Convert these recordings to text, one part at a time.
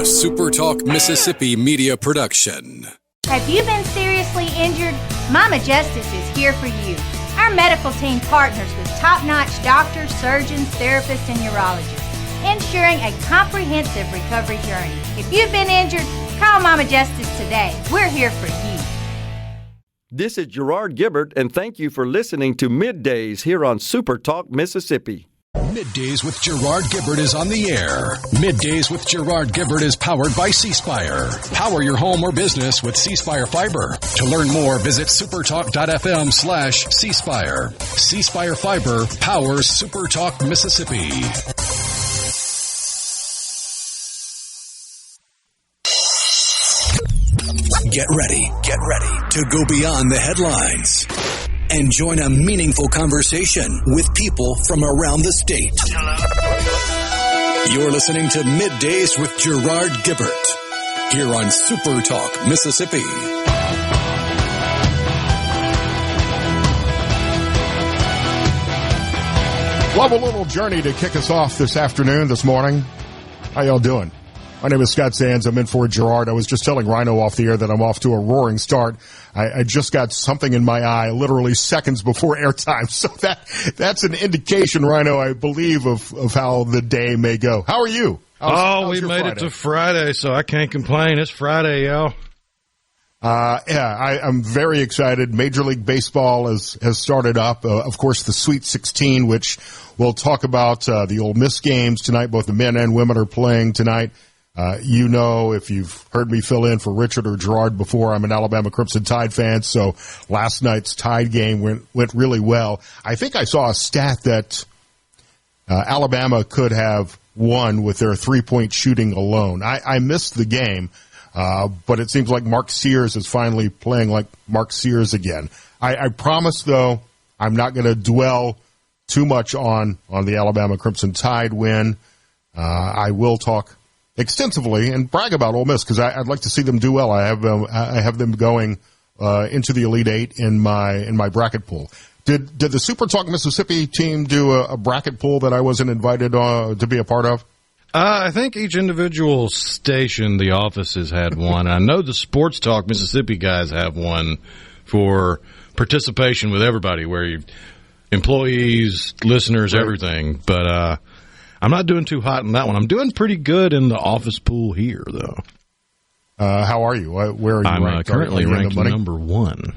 SuperTalk Mississippi media production. Have you been seriously injured? Mama Justice is here for you. Our medical team partners with top-notch doctors, surgeons, therapists, and urologists, ensuring a comprehensive recovery journey. If you've been injured, call Mama Justice today. We're here for you. This is Gerard Gibert, and thank you for listening to MidDays here on SuperTalk Mississippi. MidDays with Gerard Gibert is on the air. MidDays with Gerard Gibert is powered by C-Spire. Power your home or business with C-Spire Fiber. To learn more, visit supertalk.fm/C-Spire. C-Spire Fiber powers SuperTalk Mississippi. Get ready to go beyond the headlines and join a meaningful conversation with people from around the state. You're listening to MidDays with Gerard Gibert here on SuperTalk Mississippi. Love a little journey to kick us off this morning. How y'all doing? My name is Scott Sands. I'm in for Gerard. I was just telling Rhino off the air that I'm off to a roaring start. I just got something in my eye literally seconds before airtime. So that's an indication, Rhino, I believe, of how the day may go. How are you? How's we made Friday? It to Friday, so I can't complain. It's Friday, y'all. I'm very excited. Major League Baseball has started up. Of course, the Sweet 16, which we'll talk about the Ole Miss games tonight. Both the men and women are playing tonight. If you've heard me fill in for Richard or Gerard before, I'm an Alabama Crimson Tide fan, so last night's Tide game went really well. I think I saw a stat that Alabama could have won with their three-point shooting alone. I missed the game, but it seems like Mark Sears is finally playing like Mark Sears again. I promise, though, I'm not going to dwell too much on the Alabama Crimson Tide win. I will talk extensively and brag about Ole Miss because I'd like to see them do well. I have them going into the Elite Eight in my bracket pool. Did the SuperTalk Mississippi team do a bracket pool that I wasn't invited to be a part of? I think each individual station, the offices had one. I know the Sports Talk Mississippi guys have one for participation with everybody, where you employees, listeners, right, everything. But I'm not doing too hot in that one. I'm doing pretty good in the office pool here, though. How are you? Where are you ranked? I'm currently ranked number one.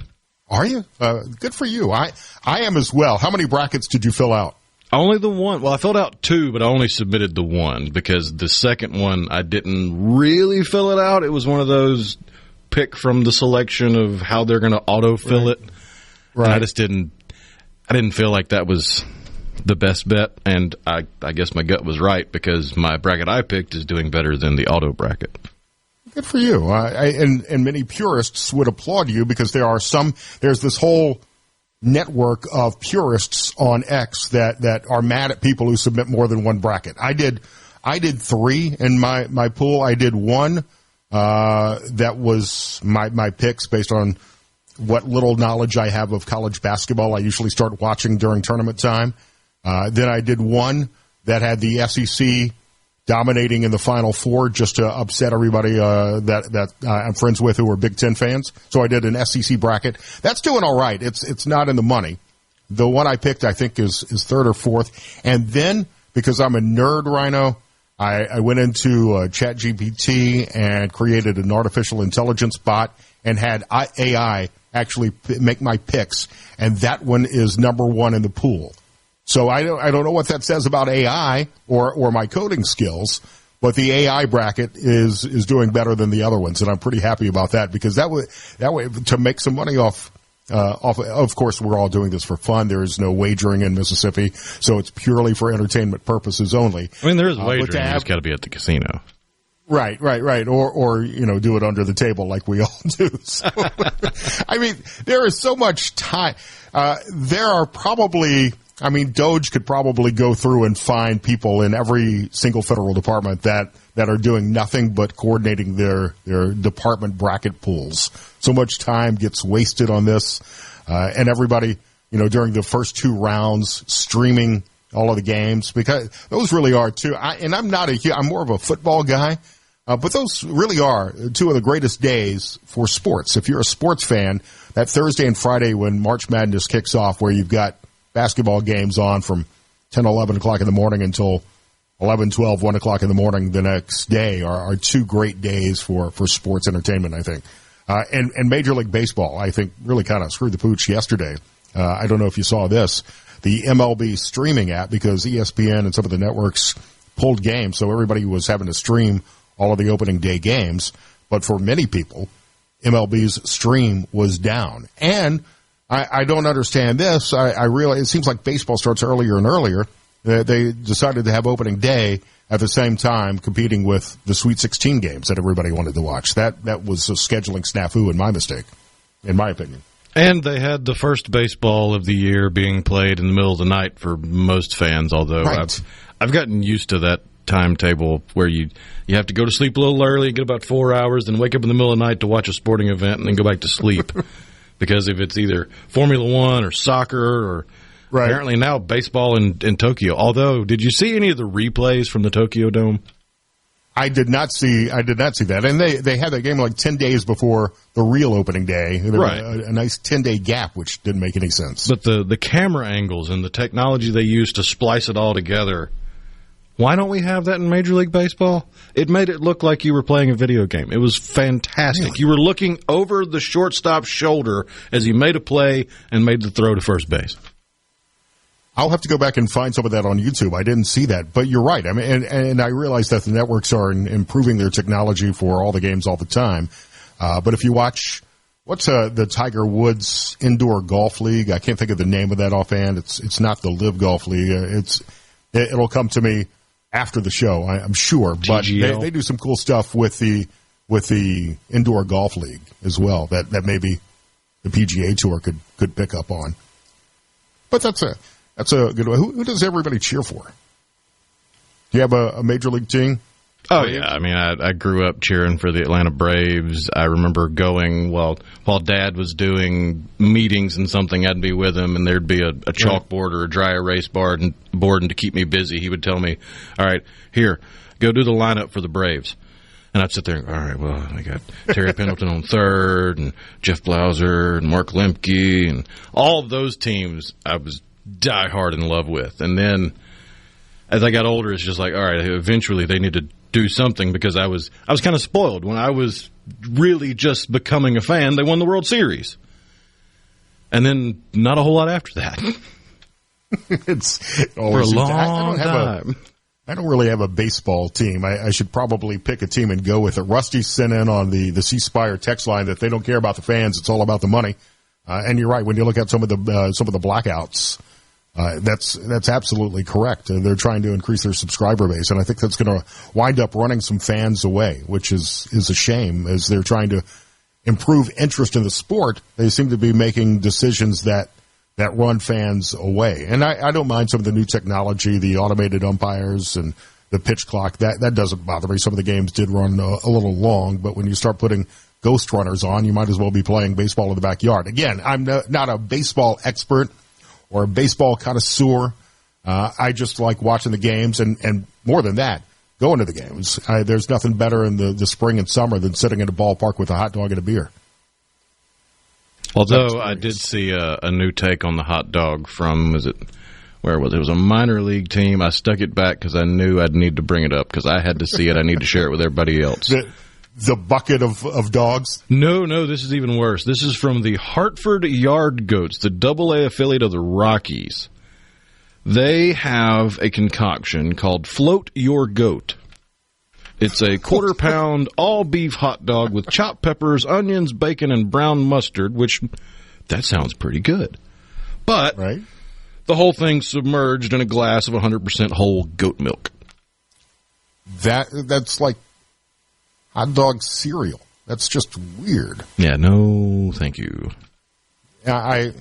Are you? Good for you. I am as well. How many brackets did you fill out? Only the one. Well, I filled out two, but I only submitted the one because the second one I didn't really fill it out. It was one of those pick from the selection of how they're going to autofill it. Right. I didn't feel like that was the best bet, and I guess my gut was right because my bracket I picked is doing better than the auto bracket. Good for you. And many purists would applaud you because there's this whole network of purists on X that are mad at people who submit more than one bracket. I did three in my pool. I did one that was my picks based on what little knowledge I have of college basketball. I usually start watching during tournament time. Then I did one that had the SEC dominating in the Final Four just to upset everybody that I'm friends with who are Big Ten fans. So I did an SEC bracket. That's doing all right. It's not in the money. The one I picked, I think, is third or fourth. And then, because I'm a nerd, Rhino, I went into ChatGPT and created an artificial intelligence bot and had AI actually make my picks. And that one is number one in the pool. So I don't know what that says about AI or my coding skills, but the AI bracket is doing better than the other ones, and I'm pretty happy about that because that way to make some money off. Of course, we're all doing this for fun. There is no wagering in Mississippi, so it's purely for entertainment purposes only. I mean, there is wagering. You just got to be at the casino. Right. Or do it under the table like we all do. So, I mean, there is so much time. There are probably. Doge could probably go through and find people in every single federal department that are doing nothing but coordinating their department bracket pools. So much time gets wasted on this, and everybody, during the first two rounds, streaming all of the games because those really are too. I'm more of a football guy, But those really are two of the greatest days for sports. If you're a sports fan, that Thursday and Friday when March Madness kicks off, where you've got basketball games on from 10, 11 o'clock in the morning until 11, 12, 1 o'clock in the morning the next day are two great days for sports entertainment, I think. And Major League Baseball, I think, really kind of screwed the pooch yesterday. I don't know if you saw this. The MLB streaming app, because ESPN and some of the networks pulled games, so everybody was having to stream all of the opening day games. But for many people, MLB's stream was down. And I don't understand this. I realize it seems like baseball starts earlier and earlier. They decided to have opening day at the same time competing with the Sweet 16 games that everybody wanted to watch. That was a scheduling snafu and my mistake, in my opinion. And they had the first baseball of the year being played in the middle of the night for most fans, although right. I've gotten used to that timetable where you have to go to sleep a little early, get about 4 hours, then wake up in the middle of the night to watch a sporting event, and then go back to sleep. Because if it's either Formula One or soccer or right. Apparently now baseball in Tokyo. Although, did you see any of the replays from the Tokyo Dome? I did not see that. And they had that game like 10 days before the real opening day. There right. was a nice 10-day gap, which didn't make any sense. But the camera angles and the technology they used to splice it all together, why don't we have that in Major League Baseball? It made it look like you were playing a video game. It was fantastic. Really? You were looking over the shortstop's shoulder as he made a play and made the throw to first base. I'll have to go back and find some of that on YouTube. I didn't see that, but you're right. I mean, and I realize that the networks are improving their technology for all the games all the time. But if you watch, what's the Tiger Woods Indoor Golf League? I can't think of the name of that offhand. It's not the Live Golf League. It'll come to me after the show, I'm sure. But they do some cool stuff with the Indoor Golf League as well. That maybe the PGA Tour could pick up on. But that's a good one. Who does everybody cheer for? Do you have a major league team? Oh, yeah. I mean, I grew up cheering for the Atlanta Braves. I remember going while Dad was doing meetings and something, I'd be with him, and there'd be a chalkboard or a dry erase board, and to keep me busy, he would tell me, all right, here, go do the lineup for the Braves. And I'd sit there and go, all right, well, I got Terry Pendleton on third, and Jeff Blauser, and Mark Lemke, and all of those teams I was die hard in love with. And then as I got older, it's just like, all right, eventually they need to do something, because I was kind of spoiled when I was really just becoming a fan. They won the World Series, and then not a whole lot after that. It's always for a long time. I don't really have a baseball team. I should probably pick a team and go with it. Rusty sent in on the C Spire text line that they don't care about the fans; it's all about the money. And you're right. When you look at some of the blackouts, that's absolutely correct. They're trying to increase their subscriber base, and I think that's going to wind up running some fans away, which is a shame. As they're trying to improve interest in the sport, they seem to be making decisions that run fans away. And I don't mind some of the new technology, the automated umpires and the pitch clock. That doesn't bother me. Some of the games did run a little long, but when you start putting ghost runners on, you might as well be playing baseball in the backyard. Again, I'm not a baseball expert or a baseball connoisseur. I just like watching the games, and more than that, going to the games. There's nothing better in the spring and summer than sitting in a ballpark with a hot dog and a beer. Although I did see a new take on the hot dog from, where was it? It was a minor league team. I stuck it back because I knew I'd need to bring it up because I had to see it. I need to share it with everybody else. The bucket of dogs? No, this is even worse. This is from the Hartford Yard Goats, the AA affiliate of the Rockies. They have a concoction called Float Your Goat. It's a quarter-pound all-beef hot dog with chopped peppers, onions, bacon, and brown mustard, which, that sounds pretty good. But right. The whole thing submerged in a glass of 100% whole goat milk. That's like hot dog cereal. That's just weird. Yeah, no, thank you. I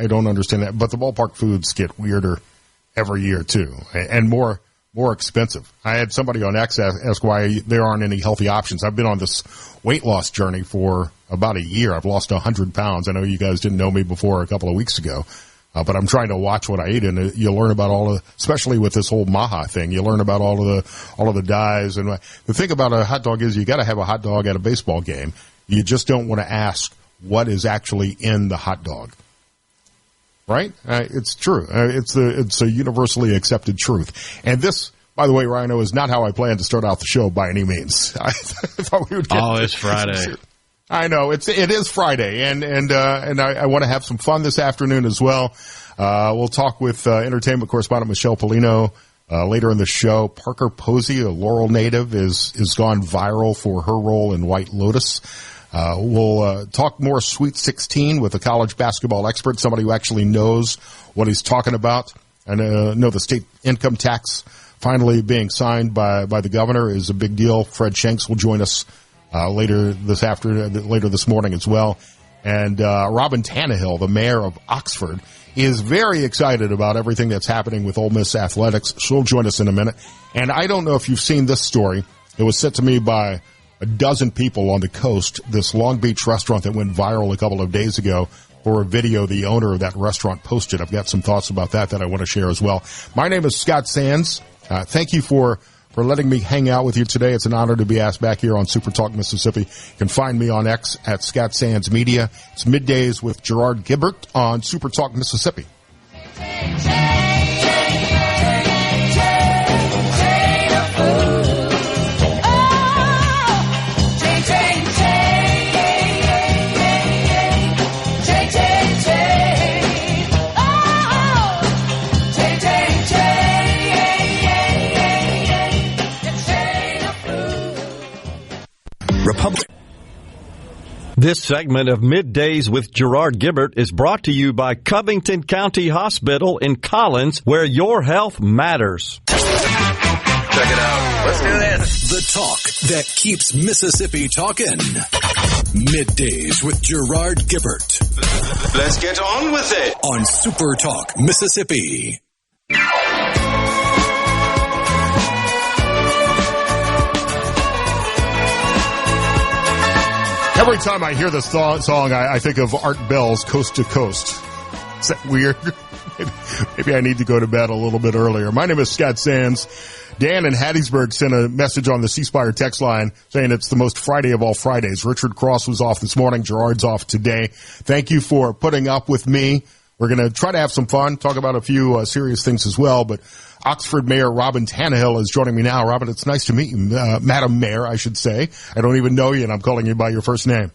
don't understand that. But the ballpark foods get weirder every year, too, and more expensive. I had somebody on X ask why there aren't any healthy options. I've been on this weight loss journey for about a year. I've lost 100 pounds. I know you guys didn't know me before a couple of weeks ago. But I'm trying to watch what I eat, and you learn about especially with this whole maha thing, you learn about all of the dyes. And the thing about a hot dog is you got to have a hot dog at a baseball game. You just don't want to ask what is actually in the hot dog. Right? It's true. It's a universally accepted truth. And this, by the way, Rhino, is not how I planned to start out the show by any means. I thought we would get it's Friday. I know it is Friday, and I want to have some fun this afternoon as well. We'll talk with entertainment correspondent Michelle Polino later in the show. Parker Posey, a Laurel native, is gone viral for her role in White Lotus. We'll talk more Sweet 16 with a college basketball expert, somebody who actually knows what he's talking about. I know the state income tax finally being signed by the governor is a big deal. Fred Shanks will join us later this morning as well. And Robin Tannehill, the mayor of Oxford, is very excited about everything that's happening with Ole Miss athletics. She'll join us in a minute. And I don't know if you've seen this story. It was sent to me by a dozen people on the coast, this Long Beach restaurant that went viral a couple of days ago for a video the owner of that restaurant posted. I've got some thoughts about that I want to share as well. My name is Scott Sands. Thank you for letting me hang out with you today. It's an honor to be asked back here on SuperTalk Mississippi. You can find me on X at Scott Sands Media. It's Middays with Gerard Gibert on SuperTalk Mississippi. This segment of Middays with Gerard Gibert is brought to you by Covington County Hospital in Collins, where your health matters. Check it out. Let's do this. The talk that keeps Mississippi talking. Middays with Gerard Gibert. Let's get on with it. On Super Talk Mississippi. Every time I hear this song, I think of Art Bell's Coast to Coast. Is that weird? Maybe I need to go to bed a little bit earlier. My name is Scott Sands. Dan in Hattiesburg sent a message on the C Spire text line saying it's the most Friday of all Fridays. Richard Cross was off this morning. Gerard's off today. Thank you for putting up with me. We're going to try to have some fun, talk about a few serious things as well. But Oxford Mayor Robin Tannehill is joining me now. Robin, it's nice to meet you. Madam Mayor, I should say. I don't even know you, and I'm calling you by your first name.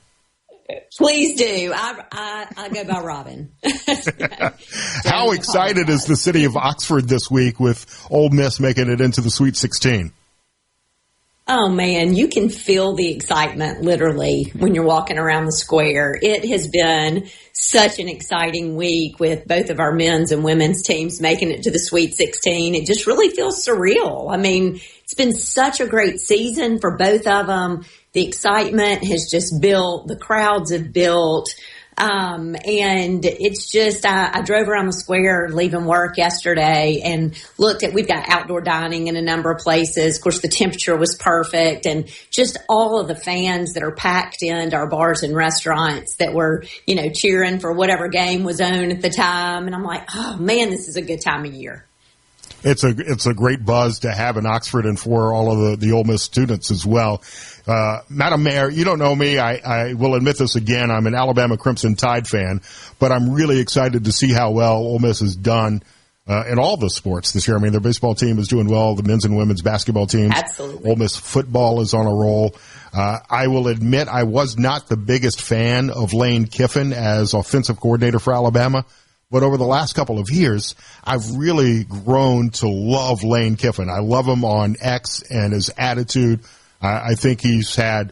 Please do. I go by Robin. How excited is the city of Oxford this week with Ole Miss making it into the Sweet 16? Oh, man, you can feel the excitement literally when you're walking around the square. It has been such an exciting week with both of our men's and women's teams making it to the Sweet 16. It just really feels surreal. I mean, it's been such a great season for both of them. The excitement has just built. The crowds have built. And it's just, I drove around the square leaving work yesterday and looked at, we've got outdoor dining in a number of places. Of course, the temperature was perfect, and just all of the fans that are packed into our bars and restaurants that were, cheering for whatever game was on at the time. And I'm like, oh man, this is a good time of year. It's a great buzz to have in Oxford and for all of the Ole Miss students as well. Madam Mayor, you don't know me. I will admit this again. I'm an Alabama Crimson Tide fan, but I'm really excited to see how well Ole Miss has done in all the sports this year. I mean, their baseball team is doing well. The men's and women's basketball teams. Absolutely. Ole Miss football is on a roll. I will admit I was not the biggest fan of Lane Kiffin as offensive coordinator for Alabama. But over the last couple of years, I've really grown to love Lane Kiffin. I love him on X and his attitude. I think he's had,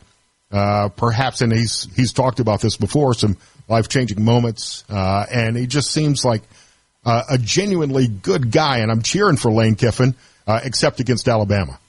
perhaps, and he's talked about this before, some life-changing moments. And he just seems like a genuinely good guy. And I'm cheering for Lane Kiffin, except against Alabama.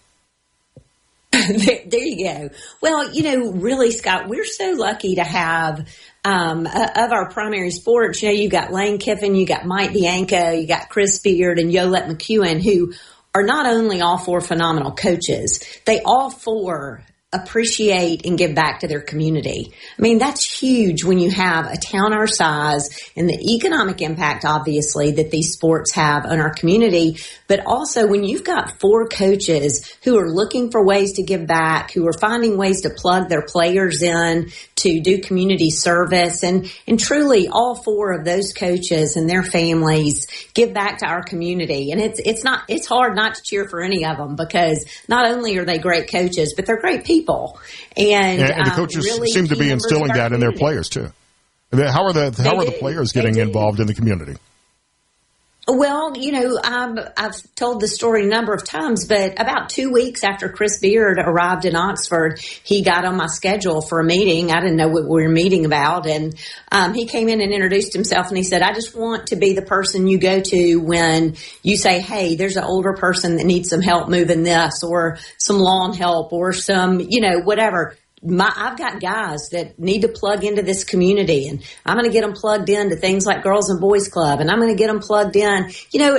There you go. Well, really, Scott, we're so lucky to have of our primary sports. You got Lane Kiffin, you got Mike Bianco, you got Chris Beard, and Yolette McEwen, who are not only all four phenomenal coaches, they all four appreciate and give back to their community. I mean, that's huge when you have a town our size and the economic impact, obviously, that these sports have on our community. But also when you've got 4 coaches who are looking for ways to give back, who are finding ways to plug their players in to do community service. And truly all 4 of those coaches and their families give back to our community. And it's hard not to cheer for any of them, because not only are they great coaches, but they're great people. And the coaches really seem to be instilling that in their players too. How are the players getting involved in the community? Well, I've told the story a number of times, but about 2 weeks after Chris Beard arrived in Oxford, he got on my schedule for a meeting. I didn't know what we were meeting about. And he came in and introduced himself, and he said, I just want to be the person you go to when you say, hey, there's an older person that needs some help moving this, or some lawn help, or some, whatever. I've got guys that need to plug into this community, and I'm going to get them plugged into things like Girls and Boys Club, and I'm going to get them plugged in.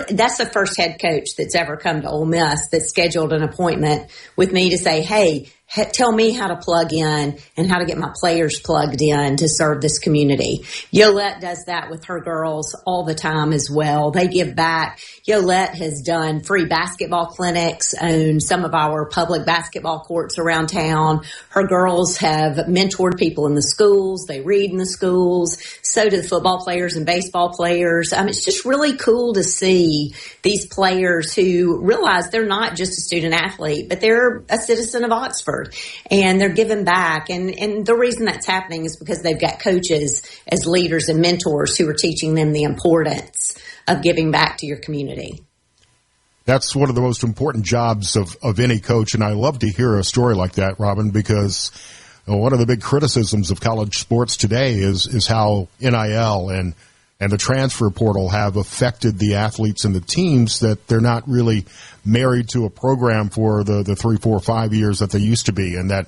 That's the first head coach that's ever come to Ole Miss that scheduled an appointment with me to say, hey, tell me how to plug in and how to get my players plugged in to serve this community. Yolette does that with her girls all the time as well. They give back. Yolette has done free basketball clinics on some of our public basketball courts around town. Her girls have mentored people in the schools. They read in the schools. So do the football players and baseball players. It's just really cool to see these players who realize they're not just a student athlete, but they're a citizen of Oxford. And they're giving back. And the reason that's happening is because they've got coaches as leaders and mentors who are teaching them the importance of giving back to your community. That's one of the most important jobs of any coach. And I love to hear a story like that, Robin, because one of the big criticisms of college sports today is how NIL and the transfer portal have affected the athletes and the teams, that they're not really married to a program for the 3, 4, 5 years that they used to be, and that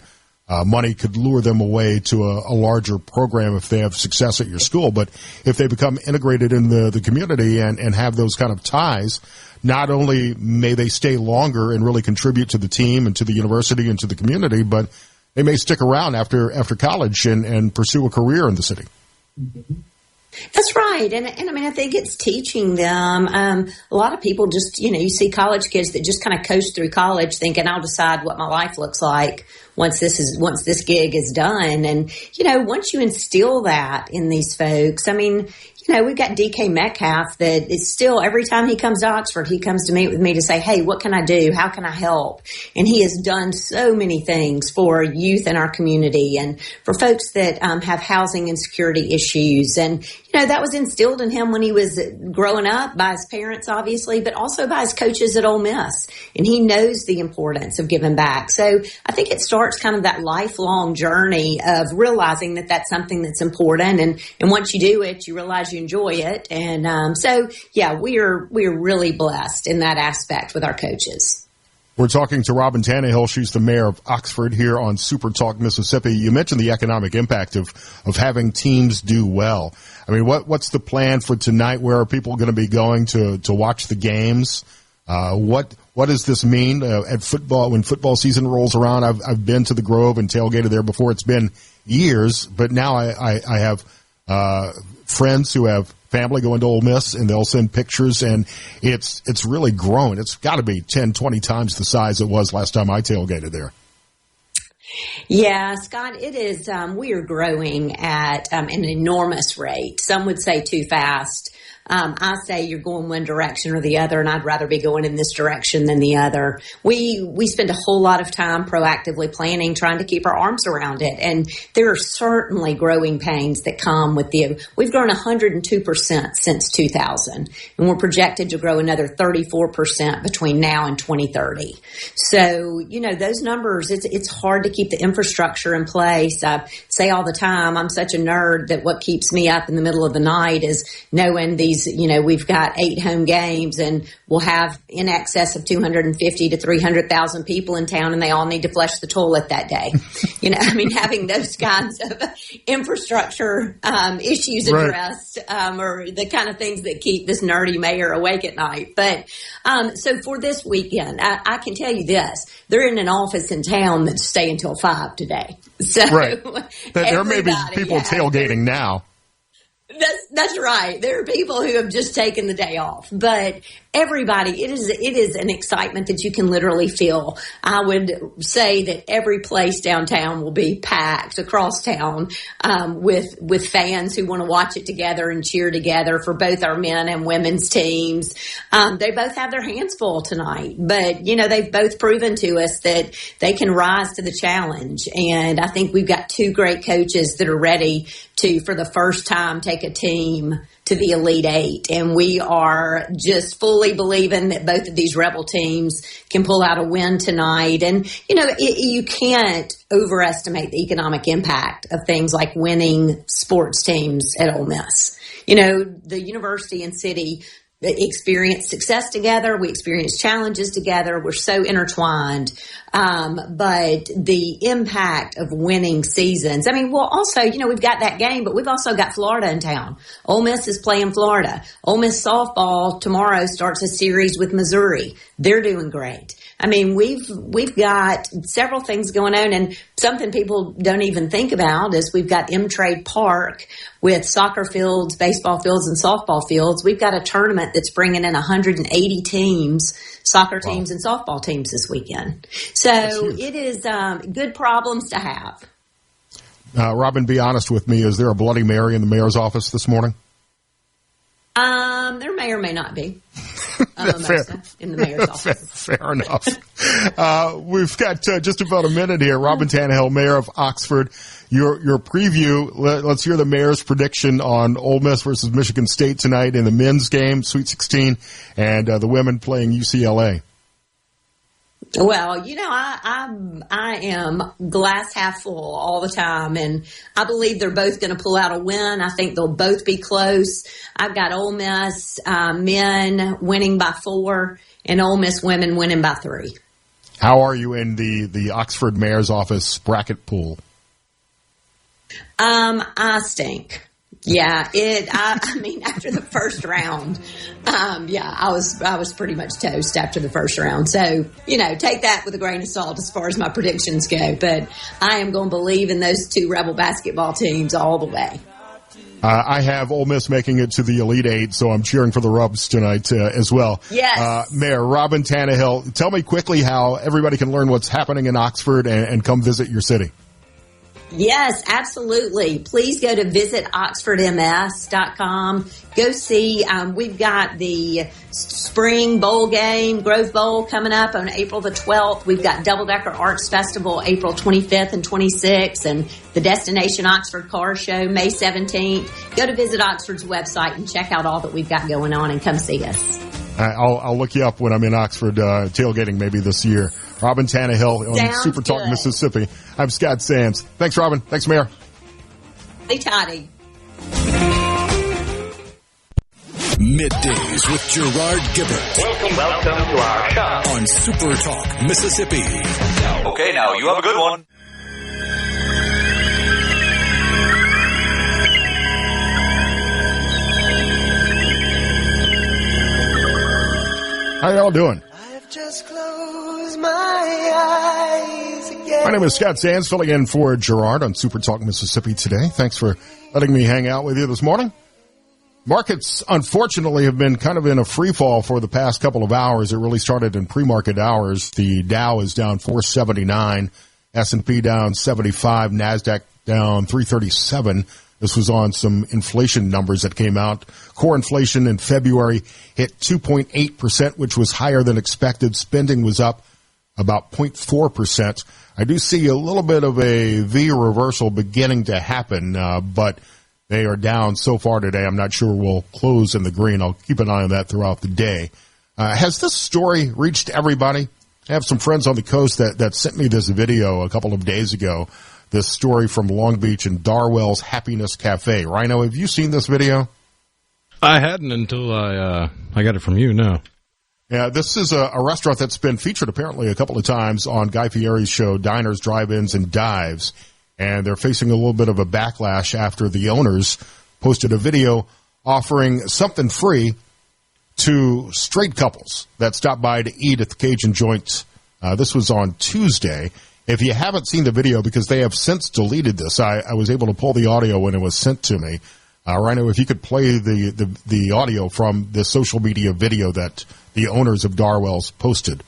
money could lure them away to a larger program if they have success at your school. But if they become integrated in the community and have those kind of ties, not only may they stay longer and really contribute to the team and to the university and to the community, but they may stick around after college and pursue a career in the city. That's right. And I think it's teaching them. A lot of people just, you see college kids that just kind of coast through college thinking, I'll decide what my life looks like once this gig is done. And, once you instill that in these folks, we've got DK Metcalf that is still, every time he comes to Oxford, he comes to meet with me to say, hey, what can I do? How can I help? And he has done so many things for youth in our community and for folks that have housing insecurity issues. And, that was instilled in him when he was growing up by his parents, obviously, but also by his coaches at Ole Miss. And he knows the importance of giving back. So I think it starts kind of that lifelong journey of realizing that that's something that's important. And once you do it, you realize you enjoy it. And we're really blessed in that aspect with our coaches. We're talking to Robin Tannehill. She's the mayor of Oxford here on SuperTalk Mississippi. You mentioned the economic impact of having teams do well. What's the plan for tonight? Where are people going to be going to watch the games? What does this mean at football when football season rolls around? I've been to the Grove and tailgated there before. It's been years, but now I have friends who have family going to Ole Miss, and they'll send pictures, and it's really grown. It's got to be 10, 20 times the size it was last time I tailgated there. Yeah, Scott, it is. We are growing at an enormous rate. Some would say too fast. I say you're going one direction or the other, and I'd rather be going in this direction than the other. We spend a whole lot of time proactively planning, trying to keep our arms around it. And there are certainly growing pains that come with we've grown 102% since 2000, and we're projected to grow another 34% between now and 2030. So, those numbers, it's hard to keep the infrastructure in place. I say all the time, I'm such a nerd that what keeps me up in the middle of the night is knowing these, we've got 8 home games and we'll have in excess of 250 to 300,000 people in town, and they all need to flush the toilet that day. Having those kinds of infrastructure issues addressed are the kind of things that keep this nerdy mayor awake at night. But so for this weekend, I can tell you this: they're in an office in town that stay until 5 5 today. So right. There may be people tailgating now. That's right. There are people who have just taken the day off, but everybody, it is an excitement that you can literally feel. I would say that every place downtown will be packed across town, with fans who want to watch it together and cheer together for both our men and women's teams. They both have their hands full tonight, but they've both proven to us that they can rise to the challenge. And I think we've got 2 great coaches that are ready to, for the first time, take a team to the Elite Eight. And we are just fully believing that both of these Rebel teams can pull out a win tonight. And, you can't overestimate the economic impact of things like winning sports teams at Ole Miss. The university and city experience success together. We experience challenges together. We're so intertwined. But the impact of winning seasons. Also, we've got that game, but we've also got Florida in town. Ole Miss is playing Florida. Ole Miss softball tomorrow starts a series with Missouri. They're doing great. We've got several things going on, and something people don't even think about is we've got M-Trade Park with soccer fields, baseball fields, and softball fields. We've got a tournament that's bringing in 180 teams, soccer teams and softball teams this weekend. So it is good problems to have. Robin, be honest with me. Is there a Bloody Mary in the mayor's office this morning? There may or may not be. In the mayor's office. Fair enough. We've got just about a minute here. Robin Tannehill, mayor of Oxford. Your preview. Let's hear the mayor's prediction on Ole Miss versus Michigan State tonight in the men's game, Sweet 16, and the women playing UCLA. Well, I am glass half full all the time, and I believe they're both going to pull out a win. I think they'll both be close. I've got Ole Miss men winning by 4 and Ole Miss women winning by 3. How are you in the Oxford mayor's office bracket pool? I stink. Yeah, after the first round, I was pretty much toast after the first round. So, take that with a grain of salt as far as my predictions go. But I am going to believe in those 2 Rebel basketball teams all the way. I have Ole Miss making it to the Elite Eight, so I'm cheering for the Rubs tonight as well. Yes. Mayor Robin Tannehill, tell me quickly how everybody can learn what's happening in Oxford and come visit your city. Yes, absolutely. Please go to visitoxfordms.com. Go see, we've got the spring bowl game, Grove Bowl, coming up on April the 12th. We've got Double Decker Arts Festival April 25th and 26th, and the Destination Oxford Car Show May 17th. Go to Visit Oxford's website and check out all that we've got going on and come see us. I'll look you up when I'm in Oxford tailgating maybe this year. Robin Tannehill on SuperTalk Mississippi. I'm Scott Sands. Thanks, Robin. Thanks, Mayor. Hey, Toddy. Middays with Gerard Gibert. Welcome to our shop on SuperTalk Mississippi. Okay, now you have a good one. How y'all doing? I've just closed my eyes again. My name is Scott Sands, filling in for Gerard on SuperTalk Mississippi today. Thanks for letting me hang out with you this morning. Markets, unfortunately, have been kind of in a free fall for the past couple of hours. It really started in pre-market hours. The Dow is down 479, S&P down 75, NASDAQ down 337. This was on some inflation numbers that came out. Core inflation in February hit 2.8%, which was higher than expected. Spending was up about 0.4%. I do see a little bit of a V reversal beginning to happen, but they are down so far today. I'm not sure we'll close in the green. I'll keep an eye on that throughout the day. Has this story reached everybody? I have some friends on the coast that sent me this video a couple of days ago. This story from Long Beach and Darwell's Happiness Cafe. Rhino, have you seen this video? I hadn't until I got it from you, no. Yeah, this is a restaurant that's been featured apparently a couple of times on Guy Fieri's show, Diners, Drive-Ins, and Dives. And they're facing a little bit of a backlash after the owners posted a video offering something free to straight couples that stopped by to eat at the Cajun joint. This was on Tuesday. If you haven't seen the video, because they have since deleted this, I was able to pull the audio when it was sent to me. Rhino, if you could play the audio from the social media video that the owners of Darwell's posted.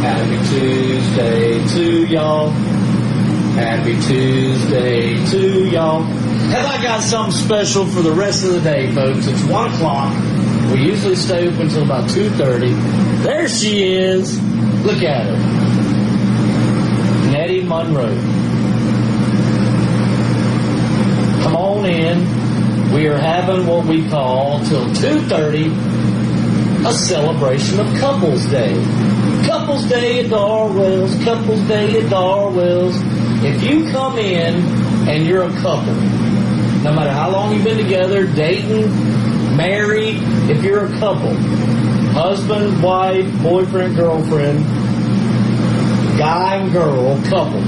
Happy Tuesday to y'all. Happy Tuesday to y'all. Have I got something special for the rest of the day, folks? It's 1 o'clock. We usually stay open until about 2:30. There she is. Look at her. Nettie Monroe. Come on in. We are having what we call till 2:30 a celebration of Couples Day. Couples Day at Darwell's. Couples Day at Darwell's. If you come in and you're a couple, no matter how long you've been together, dating, married, if you're a couple, husband, wife, boyfriend, girlfriend, guy and girl, couple,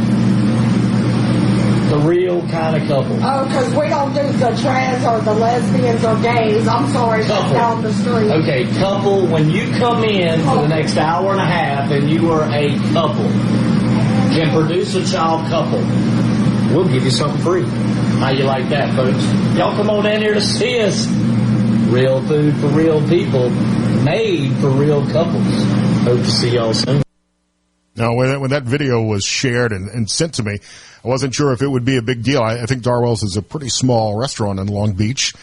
the real kind of couple. Oh, because we don't do the trans or the lesbians or gays. I'm sorry, that's down the street. Okay, couple, when you come in for the next hour and a half and you are a couple, can produce a child couple, we'll give you something free. How you like that, folks? Y'all come on in here to see us. Real food for real people, made for real couples. Hope to see y'all soon. Now, when that video was shared and sent to me, I wasn't sure if it would be a big deal. I think Darwell's is a pretty small restaurant in Long Beach,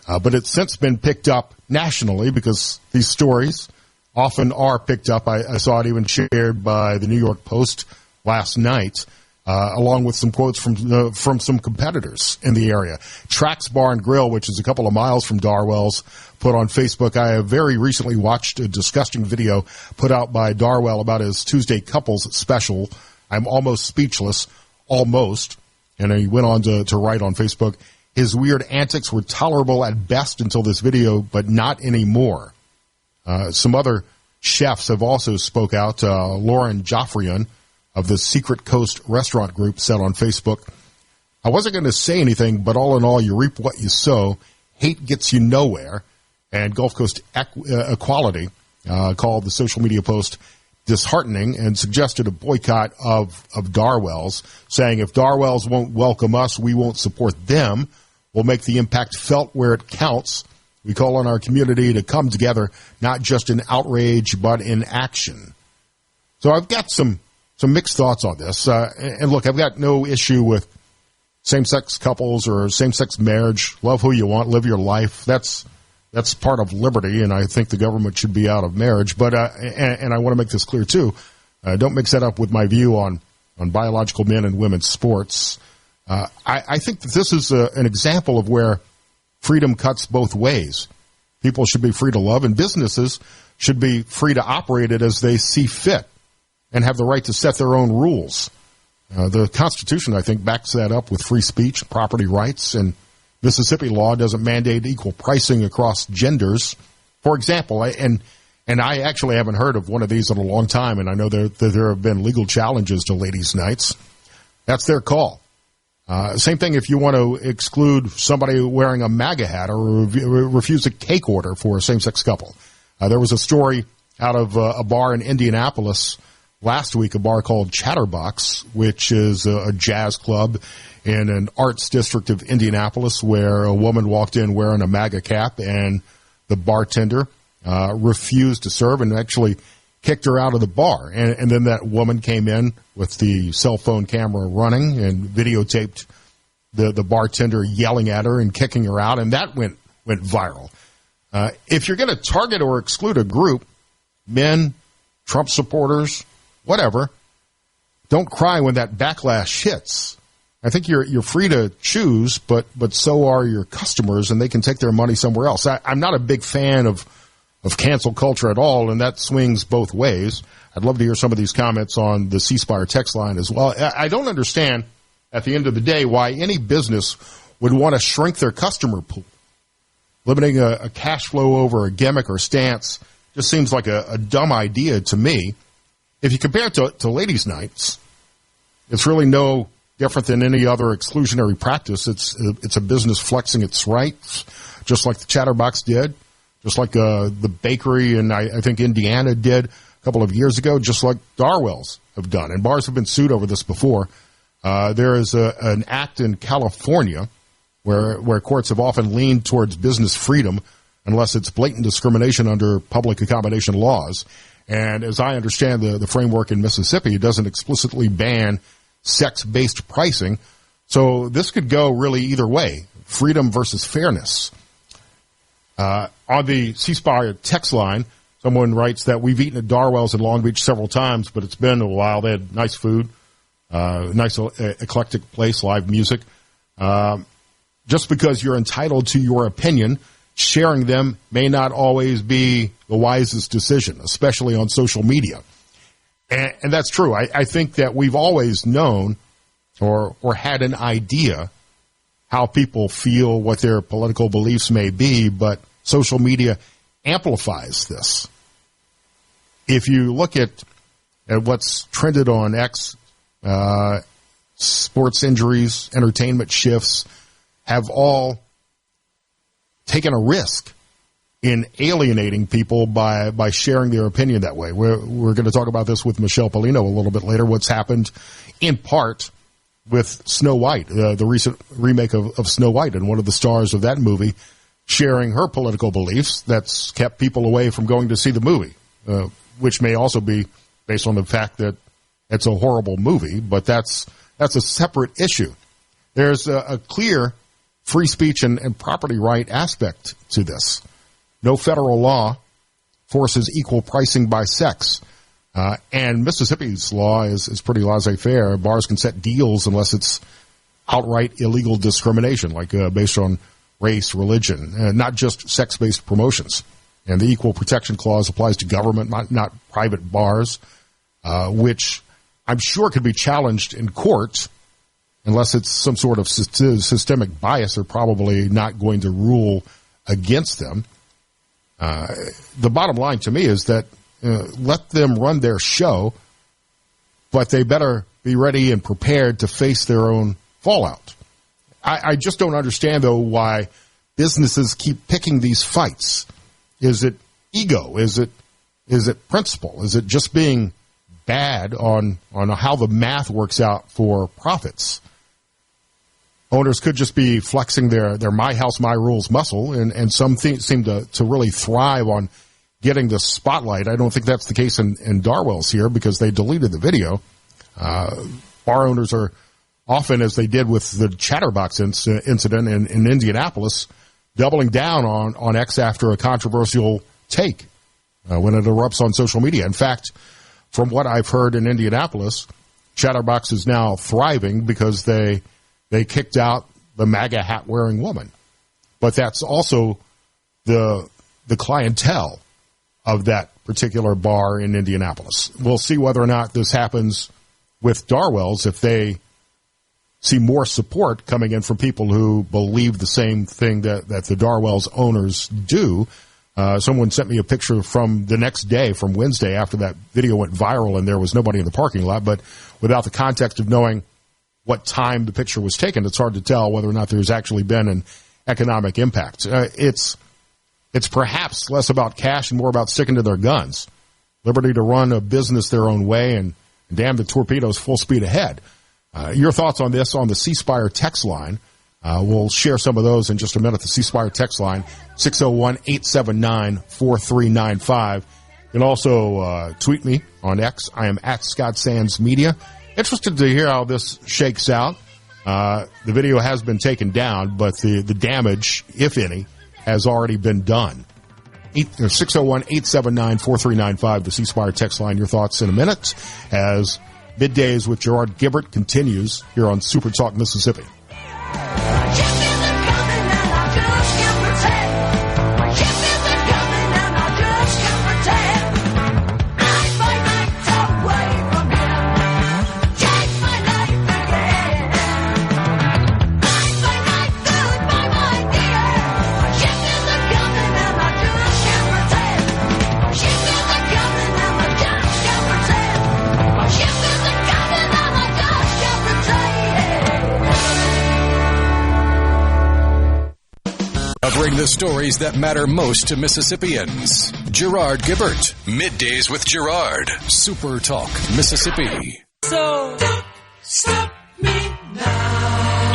but it's since been picked up nationally because these stories often are picked up. I saw it even shared by the New York Post last night, along with some quotes from some competitors in the area. Trax Bar and Grill, which is a couple of miles from Darwell's, put on Facebook, I have very recently watched a disgusting video put out by Darwell about his Tuesday couples special. I'm almost speechless, almost. And he went on to write on Facebook, his weird antics were tolerable at best until this video, but not anymore. Some other chefs have also spoke out. Lauren Joffrion of the Secret Coast Restaurant Group said on Facebook, I wasn't going to say anything, but all in all, you reap what you sow. Hate gets you nowhere. And Gulf Coast Equality called the social media post disheartening and suggested a boycott of Darwell's, saying if Darwell's won't welcome us, we won't support them. We'll make the impact felt where it counts. We call on our community to come together, not just in outrage, but in action. So I've got some mixed thoughts on this. And look, I've got no issue with same-sex couples or same-sex marriage. Love who you want, live your life. That's part of liberty, and I think the government should be out of marriage. But and I want to make this clear too. Don't mix that up with my view on biological men and women's sports. I think that this is an example of where freedom cuts both ways. People should be free to love, and businesses should be free to operate it as they see fit and have the right to set their own rules. The Constitution, I think, backs that up with free speech, property rights, and Mississippi law doesn't mandate equal pricing across genders. For example, and I actually haven't heard of one of these in a long time, and I know that there have been legal challenges to ladies' nights. That's their call. Same thing if you want to exclude somebody wearing a MAGA hat or refuse a cake order for a same-sex couple. There was a story out of a bar in Indianapolis last week, a bar called Chatterbox, which is a jazz club in an arts district of Indianapolis, where a woman walked in wearing a MAGA cap, and the bartender refused to serve and actually kicked her out of the bar. And then that woman came in with the cell phone camera running and videotaped the bartender yelling at her and kicking her out, and that went viral. If you're going to target or exclude a group, men, Trump supporters, whatever, don't cry when that backlash hits. I think you're free to choose, but so are your customers, and they can take their money somewhere else. I'm not a big fan of cancel culture at all, and that swings both ways. I'd love to hear some of these comments on the C Spire text line as well. I don't understand, at the end of the day, why any business would want to shrink their customer pool. Limiting a cash flow over a gimmick or stance just seems like a dumb idea to me. If you compare it to ladies' nights, it's really no different than any other exclusionary practice. It's a business flexing its rights, just like the Chatterbox did, just like the bakery in, I think, Indiana did. couple of years ago, just like Darwell's have done. And bars have been sued over this before. There is an act in California where courts have often leaned towards business freedom unless it's blatant discrimination under public accommodation laws. And as I understand the framework in Mississippi, it doesn't explicitly ban sex-based pricing. So this could go really either way, freedom versus fairness. On the C Spire text line, someone writes that we've eaten at Darwell's in Long Beach several times, but it's been a while. They had nice food, nice eclectic place, live music. Just because you're entitled to your opinion, sharing them may not always be the wisest decision, especially on social media. And that's true. I think that we've always known or had an idea how people feel, what their political beliefs may be, but social media amplifies this. If you look at what's trended on X, sports injuries, entertainment shifts have all taken a risk in alienating people by sharing their opinion that way. We're going to talk about this with Michelle Polino a little bit later, what's happened in part with Snow White, the recent remake of Snow White, and one of the stars of that movie sharing her political beliefs that's kept people away from going to see the movie, which may also be based on the fact that it's a horrible movie, but that's a separate issue. There's a clear free speech and property right aspect to this. No federal law forces equal pricing by sex. And Mississippi's law is pretty laissez-faire. Bars can set deals unless it's outright illegal discrimination, like based on race, religion, not just sex-based promotions. And the Equal Protection Clause applies to government, not private bars, which I'm sure could be challenged in court unless it's some sort of systemic bias. They're probably not going to rule against them. The bottom line to me is that let them run their show, but they better be ready and prepared to face their own fallout. I just don't understand, though, why businesses keep picking these fights. Is it ego? Is it principle? Is it just being bad on how the math works out for profits? Owners could just be flexing their my house, my rules muscle, and some seem to really thrive on getting the spotlight. I don't think that's the case in Darwell's here because they deleted the video. Bar owners are often, as they did with the Chatterbox incident in Indianapolis, doubling down on X after a controversial take when it erupts on social media. In fact, from what I've heard in Indianapolis, Chatterbox is now thriving because they kicked out the MAGA hat-wearing woman. But that's also the clientele of that particular bar in Indianapolis. We'll see whether or not this happens with Darwell's if they see more support coming in from people who believe the same thing that the Darwell's owners do. Someone sent me a picture from the next day, from Wednesday, after that video went viral and there was nobody in the parking lot. But without the context of knowing what time the picture was taken, it's hard to tell whether or not there's actually been an economic impact. It's perhaps less about cash and more about sticking to their guns. Liberty to run a business their own way and damn the torpedoes full speed ahead. Your thoughts on this on the C Spire text line. We'll share some of those in just a minute. The C Spire text line, 601-879-4395. You can also tweet me on X. I am at Scott Sands Media. Interested to hear how this shakes out. The video has been taken down, but the damage, if any, has already been done. 601-879-4395, the C Spire text line. Your thoughts in a minute as Middays with Gerard Gibert continues here on SuperTalk Mississippi. Covering the stories that matter most to Mississippians. Gerard Gibert. Middays with Gerard. SuperTalk, Mississippi. So don't stop me now.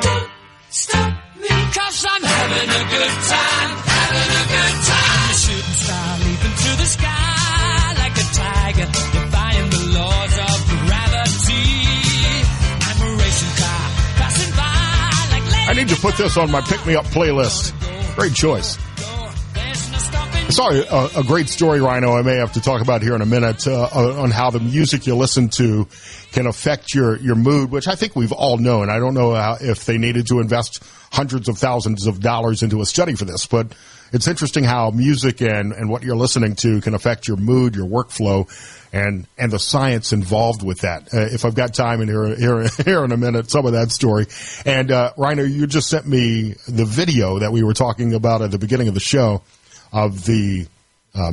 Don't stop me, 'cause I'm having a good time, having a good time. A shooting star leaping through the sky like a tiger, defying the laws of gravity. I'm a racing car passing by like I need to put this on my pick-me-up playlist. Great choice. I saw a great story, Rhino, I may have to talk about here in a minute, on how the music you listen to can affect your mood, which I think we've all known. I don't know if they needed to invest hundreds of thousands of dollars into a study for this, but it's interesting how music and what you're listening to can affect your mood, your workflow, and the science involved with that. If I've got time in here in a minute, some of that story. And Rhino, you just sent me the video that we were talking about at the beginning of the show of the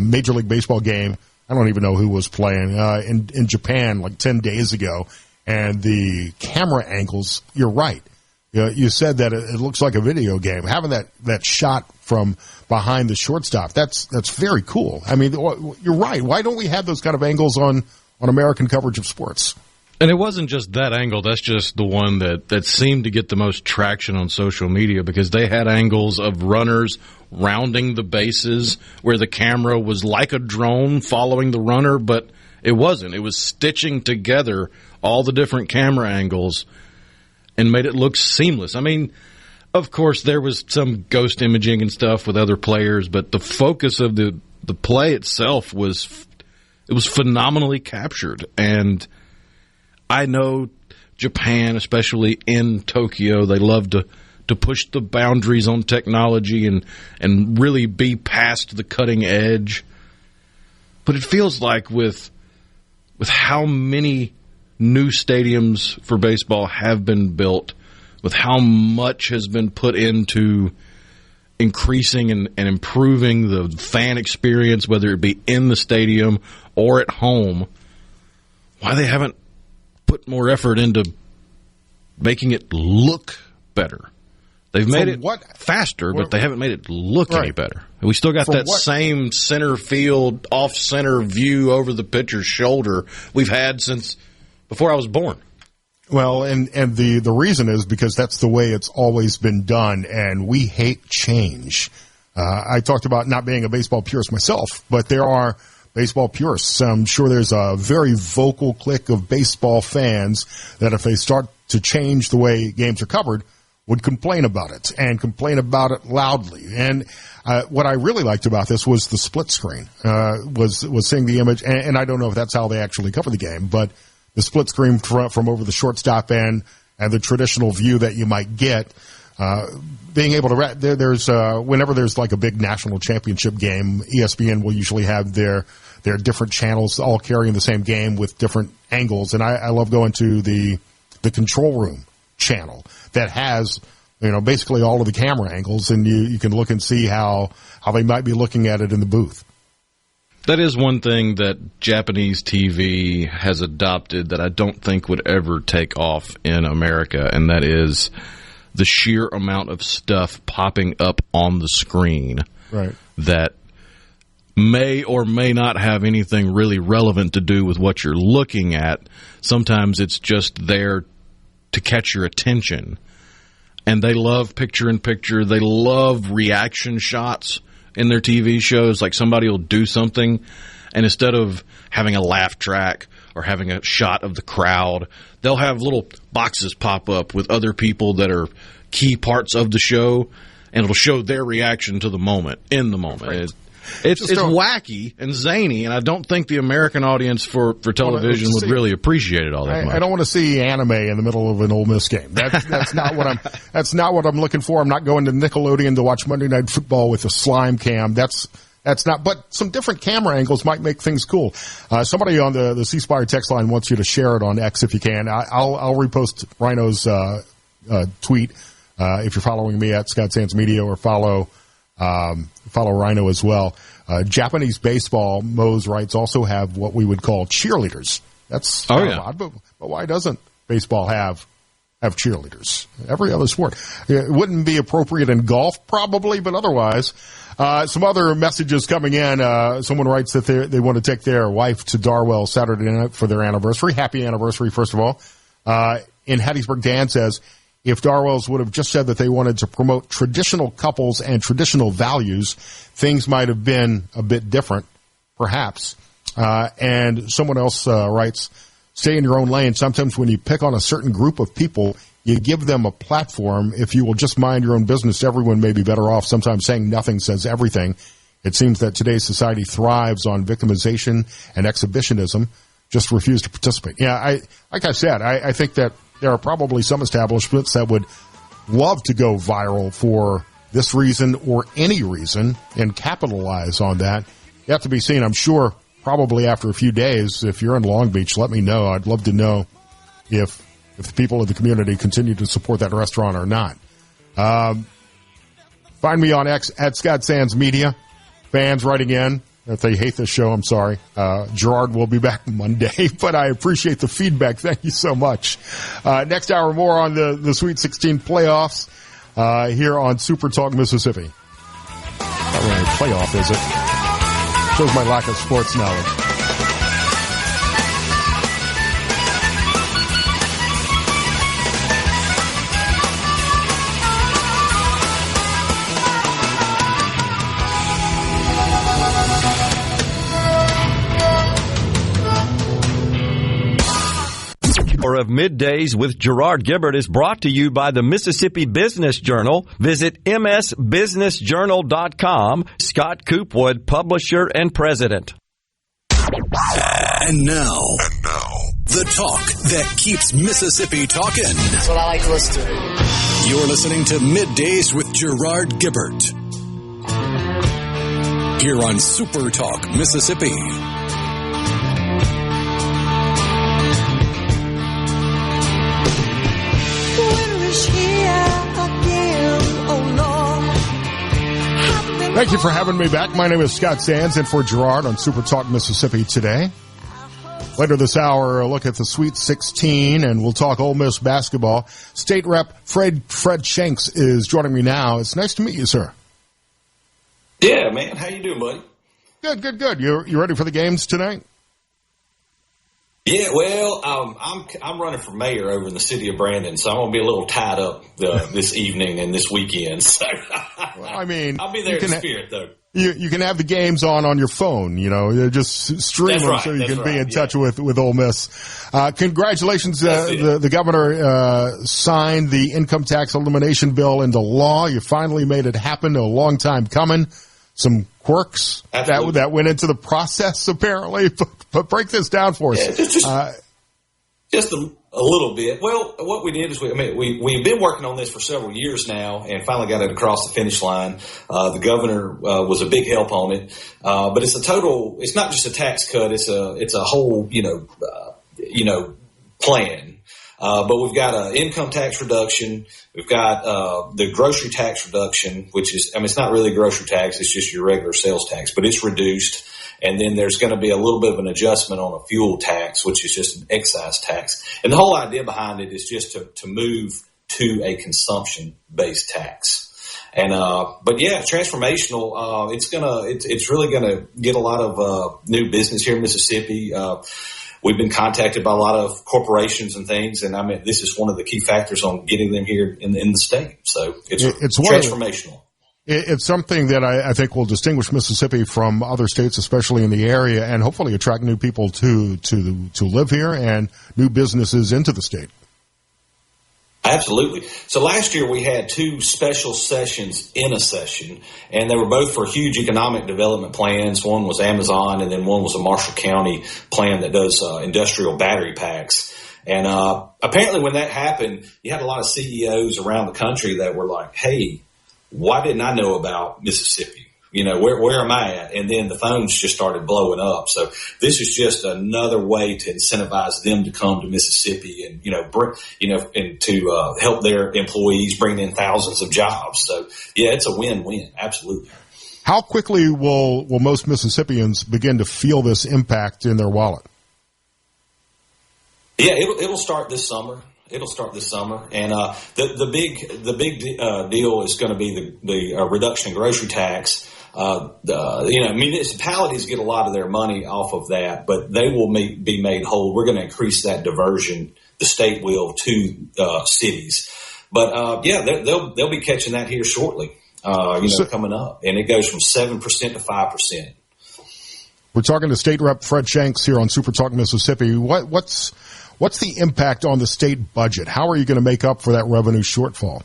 Major League Baseball game. I don't even know who was playing in Japan like 10 days ago. And the camera angles, you're right. You said that it looks like a video game. Having that shot from behind the shortstop, that's very cool. I mean, you're right. Why don't we have those kind of angles on American coverage of sports? And it wasn't just that angle. That's just the one that seemed to get the most traction on social media, because they had angles of runners rounding the bases where the camera was like a drone following the runner, but it wasn't. It was stitching together all the different camera angles and made it look seamless. I mean, of course, there was some ghost imaging and stuff with other players, but the focus of the play itself was phenomenally captured. And I know Japan, especially in Tokyo, they love to push the boundaries on technology and really be past the cutting edge. But it feels like with how many new stadiums for baseball have been built, with how much has been put into increasing and improving the fan experience, whether it be in the stadium or at home, why they haven't put more effort into making it look better. They've made it faster, but they haven't made it look any better. We still got that same center field, off-center view over the pitcher's shoulder we've had since before I was born. Well, and the reason is because that's the way it's always been done, and we hate change. I talked about not being a baseball purist myself, but there are baseball purists. I'm sure there's a very vocal clique of baseball fans that if they start to change the way games are covered, would complain about it, and complain about it loudly. And what I really liked about this was the split screen, was seeing the image, and I don't know if that's how they actually cover the game, but the split screen from over the shortstop end and the traditional view that you might get, being able to there's whenever there's like a big national championship game, ESPN will usually have their different channels all carrying the same game with different angles, and I love going to the control room channel that has basically all of the camera angles, and you can look and see how they might be looking at it in the booth. That is one thing that Japanese TV has adopted that I don't think would ever take off in America, and that is the sheer amount of stuff popping up on the screen that may or may not have anything really relevant to do with what you're looking at. Sometimes it's just there to catch your attention. And they love picture-in-picture. They love reaction shots in their TV shows. Like somebody will do something, and instead of having a laugh track or having a shot of the crowd, they'll have little boxes pop up with other people that are key parts of the show, and it'll show their reaction to the moment, in the moment. Right. It's wacky and zany, and I don't think the American audience for television would really appreciate it all that much. I don't want to see anime in the middle of an Ole Miss game. That's not what I'm looking for. I'm not going to Nickelodeon to watch Monday Night Football with a slime cam. That's not. But some different camera angles might make things cool. Somebody on the C Spire text line wants you to share it on X if you can. I'll repost Rhino's tweet if you're following me at Scott Sands Media, or follow Rhino as well. Japanese baseball, Mose writes, also have what we would call cheerleaders. That's odd, but why doesn't baseball have have cheerleaders. Every other sport. It wouldn't be appropriate in golf, probably, but otherwise. Some other messages coming in. Someone writes that they want to take their wife to Darwell Saturday night for their anniversary. Happy anniversary, first of all. In Hattiesburg, Dan says, if Darwell's would have just said that they wanted to promote traditional couples and traditional values, things might have been a bit different, perhaps. And someone else writes, stay in your own lane. Sometimes when you pick on a certain group of people, you give them a platform. If you will just mind your own business, everyone may be better off. Sometimes saying nothing says everything. It seems that today's society thrives on victimization and exhibitionism. Just refuse to participate. Yeah, like I said, I think that there are probably some establishments that would love to go viral for this reason or any reason and capitalize on that. You have to be seen, I'm sure, probably after a few days. If you're in Long Beach, let me know. I'd love to know if the people of the community continue to support that restaurant or not. Find me on X at Scott Sands Media. Fans writing in. If they hate this show, I'm sorry. Gerard will be back Monday, but I appreciate the feedback. Thank you so much. Next hour, more on the Sweet 16 playoffs here on SuperTalk Mississippi. Not really a playoff, is it? Shows my lack of sports knowledge. Of Middays with Gerard Gibert is brought to you by the Mississippi Business Journal. Visit msbusinessjournal.com. Scott Coopwood, publisher and president. And now, the talk that keeps Mississippi talking. That's what I like to listen to. You're listening to Middays with Gerard Gibert here on Super Talk Mississippi. Thank you for having me back. My name is Scott Sands, and for Gerard on Super Talk Mississippi today. Later this hour, a look at the Sweet 16, and we'll talk Ole Miss basketball. State Rep Fred Shanks is joining me now. It's nice to meet you, sir. Yeah, man. How you doing, buddy? Good. You ready for the games tonight? Yeah, well, I'm running for mayor over in the city of Brandon, so I'm going to be a little tied up this evening and this weekend. So, well, I mean, I'll be there in spirit, though. You can have the games on your phone, just stream them so you can be in touch with Ole Miss. Congratulations, the governor signed the income tax elimination bill into law. You finally made it happen. A long time coming. Some quirks that went into the process, apparently. But break this down for us. Yeah, just a little bit. Well, what we did is we've been working on this for several years now, and finally got it across the finish line. The governor was a big help on it, but it's a total. It's not just a tax cut. It's a whole plan. But we've got an income tax reduction. We've got the grocery tax reduction, which is, it's not really a grocery tax. It's just your regular sales tax, but it's reduced. And then there's going to be a little bit of an adjustment on a fuel tax, which is just an excise tax. And the whole idea behind it is just to move to a consumption-based tax. And but yeah, transformational. It's really gonna get a lot of new business here in Mississippi. We've been contacted by a lot of corporations and things, and this is one of the key factors on getting them here in the state. So it's transformational. It's something that I think will distinguish Mississippi from other states, especially in the area, and hopefully attract new people to live here and new businesses into the state. Absolutely. So last year we had two special sessions in a session, and they were both for huge economic development plans. One was Amazon, and then one was a Marshall County plan that does industrial battery packs. And apparently when that happened, you had a lot of CEOs around the country that were like, hey, why didn't I know about Mississippi? Where am I at? And then the phones just started blowing up. So this is just another way to incentivize them to come to Mississippi and, and to help their employees bring in thousands of jobs. So yeah, it's a win-win. Absolutely. How quickly will most Mississippians begin to feel this impact in their wallet? Yeah, it'll start this summer. It'll start this summer, and the big deal is going to be the reduction in grocery tax. Municipalities get a lot of their money off of that, but they will be made whole. We're going to increase that diversion. The state will to cities, but they'll be catching that here shortly. Coming up, and it goes from 7% to 5%. We're talking to State Rep Fred Shanks here on SuperTalk Mississippi. What's the impact on the state budget? How are you going to make up for that revenue shortfall?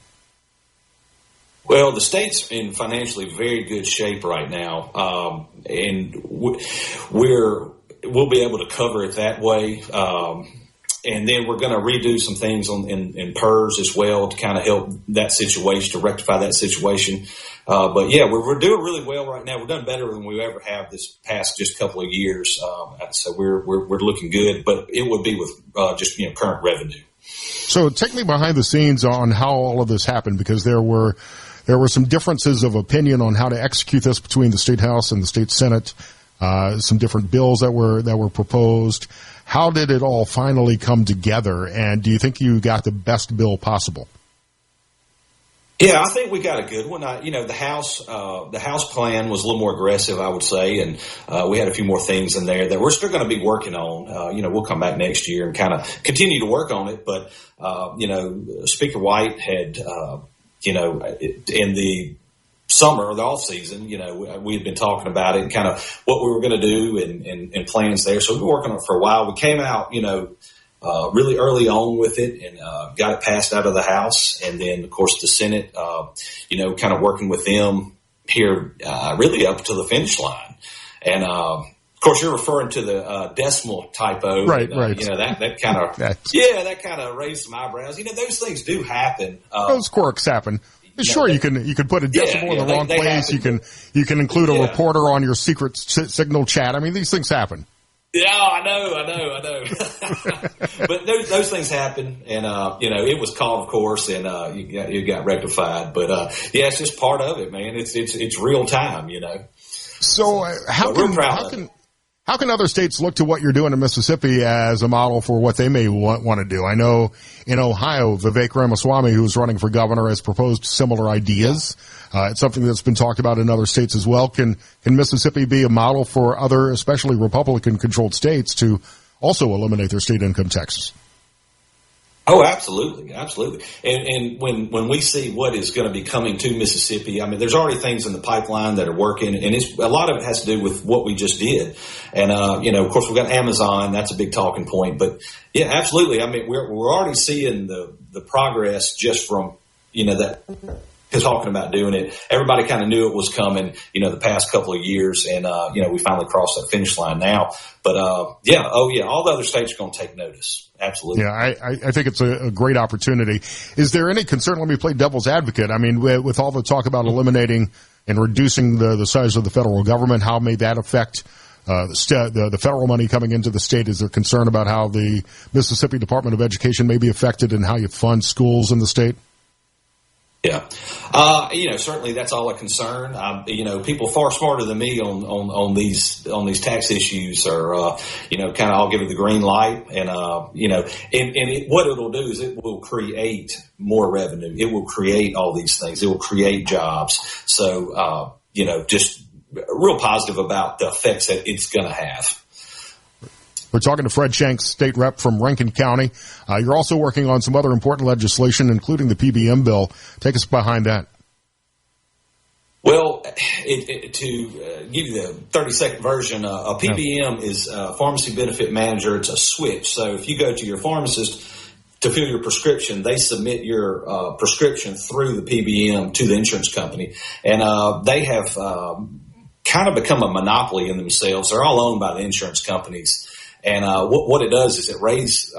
Well, the state's in financially very good shape right now, and we'll be able to cover it that way. And then we're going to redo some things in PERS as well to kind of help that situation, to rectify that situation. But we're doing really well right now. We're doing better than we ever have this past just couple of years. So we're looking good, but it would be with just current revenue. So take me behind the scenes on how all of this happened, because there were some differences of opinion on how to execute this between the State House and the State Senate. Some different bills that were proposed. How did it all finally come together, and do you think you got the best bill possible? Yeah, I think we got a good one. The House plan was a little more aggressive, I would say, and we had a few more things in there that we're still going to be working on. We'll come back next year and kind of continue to work on it. But Speaker White had, in the summer or the off season, we had been talking about it and kind of what we were going to do and plans there. So we've been working on it for a while. We came out, really early on with it and got it passed out of the House. And then, of course, the Senate, kind of working with them here really up to the finish line. And, of course, you're referring to the decimal typo. Right. That kind of raised some eyebrows. Those things do happen. Those quirks happen. Sure, you can put a decimal in the wrong place. Happen. You can include a reporter on your secret signal chat. I mean, these things happen. Yeah, I know. But those things happen, and it was caught, of course, and it got rectified. But it's just part of it, man. It's real time, So how can other states look to what you're doing in Mississippi as a model for what they may want to do? I know in Ohio, Vivek Ramaswamy, who's running for governor, has proposed similar ideas. It's something that's been talked about in other states as well. Can Mississippi be a model for other, especially Republican-controlled states, to also eliminate their state income taxes? Oh, absolutely. And when we see what is going to be coming to Mississippi, I mean, there's already things in the pipeline that are working, and a lot of it has to do with what we just did. And, of course, we've got Amazon. That's a big talking point. But, yeah, absolutely. I mean, we're already seeing the progress just from, that talking about doing it. Everybody kind of knew it was coming, the past couple of years, and, we finally crossed that finish line now. But, all the other states are going to take notice. Absolutely. Yeah, I think it's a great opportunity. Is there any concern? Let me play devil's advocate. I mean, with all the talk about eliminating and reducing the size of the federal government, how may that affect the federal money coming into the state? Is there concern about how the Mississippi Department of Education may be affected and how you fund schools in the state? Yeah. Certainly that's all a concern. People far smarter than me on these tax issues are, kind of all give it the green light. And, what it'll do is it will create more revenue. It will create all these things. It will create jobs. So, just real positive about the effects that it's going to have. We're talking to Fred Shanks, state rep from Rankin County. You're also working on some other important legislation, including the PBM bill. Take us behind that. Well, to give you the 30-second version, a PBM is a pharmacy benefit manager. It's a switch. So if you go to your pharmacist to fill your prescription, they submit your prescription through the PBM to the insurance company. And they have kind of become a monopoly in themselves. They're all owned by the insurance companies. And what it does is it raise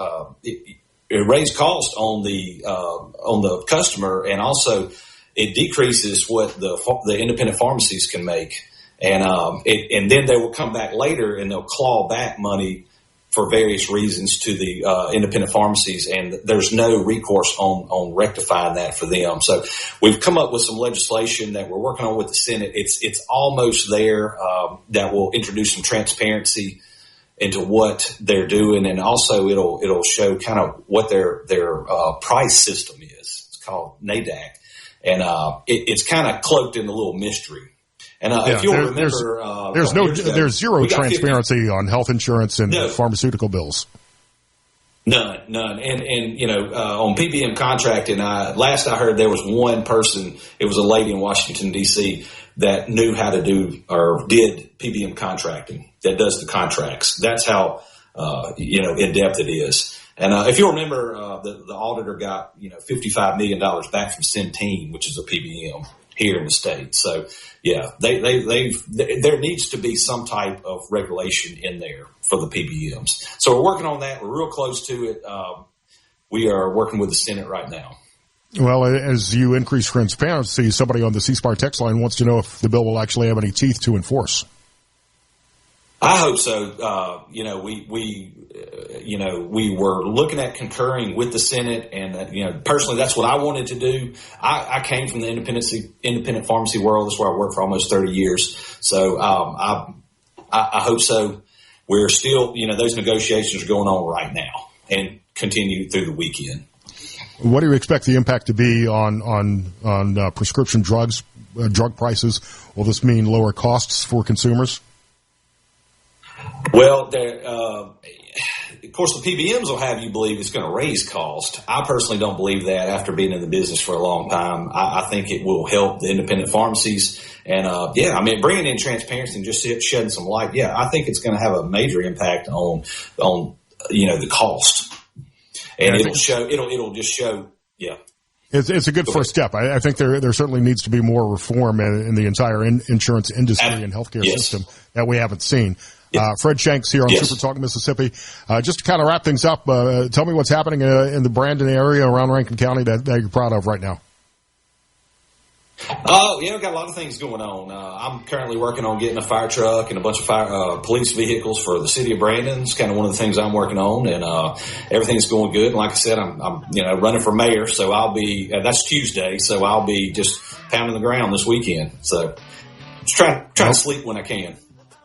cost on the customer, and also it decreases what the independent pharmacies can make. And then they will come back later and they'll claw back money for various reasons to the independent pharmacies, and there's no recourse on rectifying that for them. So we've come up with some legislation that we're working on with the Senate. It's almost there, that will introduce some transparency into what they're doing, and also it'll show kind of what their price system is. It's called NADAC, and it's kind of cloaked in a little mystery. And if you'll remember, there's zero transparency on health insurance and pharmaceutical bills. None. And on PBM contracting, last I heard there was one person, it was a lady in Washington, D.C., that knew how to do or did PBM contracting, that does the contracts. That's how, in depth it is. And if you remember, the auditor got, $55 million back from Centene, which is a PBM here in the state. So, yeah, there needs to be some type of regulation in there for the PBMs. So we're working on that. We're real close to it. We are working with the Senate right now. Well, as you increase transparency, somebody on the C-Spire text line wants to know if the bill will actually have any teeth to enforce. I hope so. We were looking at concurring with the Senate, and personally, that's what I wanted to do. I came from the independent pharmacy world. That's where I worked for almost 30 years. So I hope so. We're still, those negotiations are going on right now and continue through the weekend. What do you expect the impact to be on prescription drugs, drug prices? Will this mean lower costs for consumers? Well, of course, the PBMs will have you believe it's going to raise cost. I personally don't believe that after being in the business for a long time. I think it will help the independent pharmacies. And, bringing in transparency and just shedding some light, I think it's going to have a major impact on the cost. And it'll just show. It's a good first step. I think there certainly needs to be more reform in the entire insurance industry and healthcare system that we haven't seen. Fred Shanks here on SuperTalk Mississippi. Just to kind of wrap things up, tell me what's happening in the Brandon area around Rankin County that you're proud of right now. Oh, we've got a lot of things going on. I'm currently working on getting a fire truck and a bunch of police vehicles for the city of Brandon. It's kind of one of the things I'm working on, and everything's going good. And like I said, I'm running for mayor, so I'll be that's Tuesday, so I'll be just pounding the ground this weekend. So just trying to sleep when I can.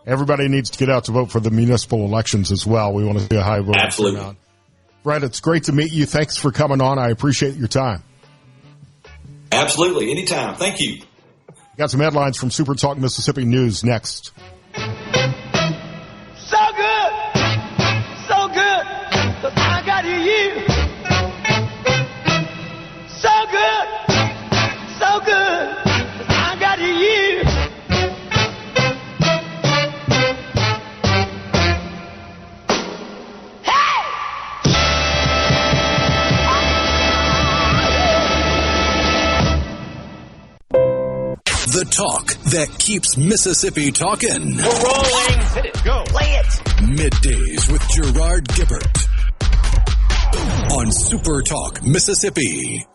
Everybody needs to get out to vote for the municipal elections as well. We want to see a high vote. Absolutely. Turnout. Fred, it's great to meet you. Thanks for coming on. I appreciate your time. Absolutely. Anytime. Thank you. Got some headlines from SuperTalk Mississippi News next. So good. So good. 'Cause I got you. So good. So good. 'Cause I got you. The talk that keeps Mississippi talking. We're rolling. Hit it. Go. Play it. Middays with Gerard Gibert on Super Talk Mississippi.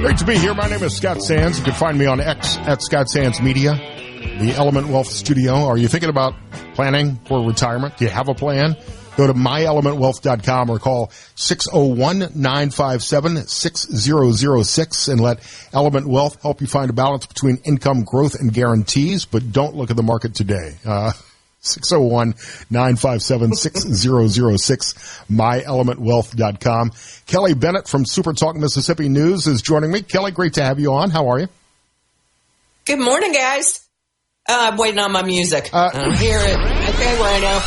Great to be here. My name is Scott Sands. You can find me on X at Scott Sands Media, the Element Wealth Studio. Are you thinking about planning for retirement? Do you have a plan? Go to myelementwealth.com or call 601-957-6006 and let Element Wealth help you find a balance between income growth and guarantees, but don't look at the market today. 601-957-6006, myelementwealth.com. Kelly Bennett from SuperTalk Mississippi News is joining me. Kelly, great to have you on. How are you? Good morning, guys. I'm waiting on my music. I don't hear it. Okay, Rhino.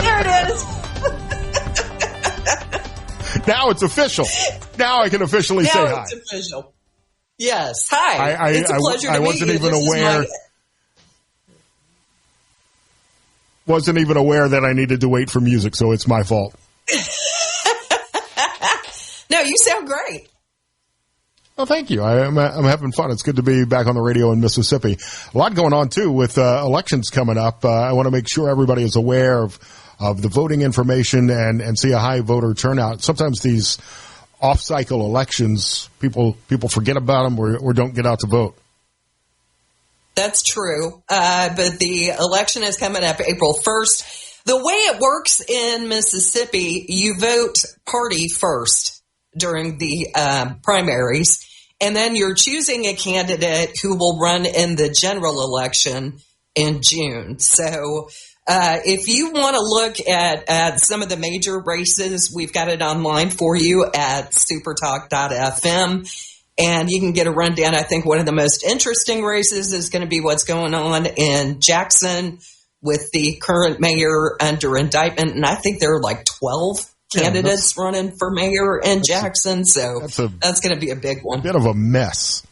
There it is. Now it's official. Now I can officially say hi. Now it's official. Yes. Hi. It's a pleasure to meet you. I wasn't even aware that I needed to wait for music, so it's my fault. No, you sound great. Well, thank you. I'm having fun. It's good to be back on the radio in Mississippi. A lot going on, too, with elections coming up. I want to make sure everybody is aware of the voting information and see a high voter turnout. Sometimes these off-cycle elections, people forget about them or don't get out to vote. That's true. But the election is coming up April 1st. The way it works in Mississippi, you vote party first during the primaries, and then you're choosing a candidate who will run in the general election in June. So if you want to look at some of the major races, we've got it online for you at supertalk.fm. And you can get a rundown. I think one of the most interesting races is going to be what's going on in Jackson with the current mayor under indictment. And I think there are like 12 candidates running for mayor in Jackson. So that's going to be a big one. A bit of a mess.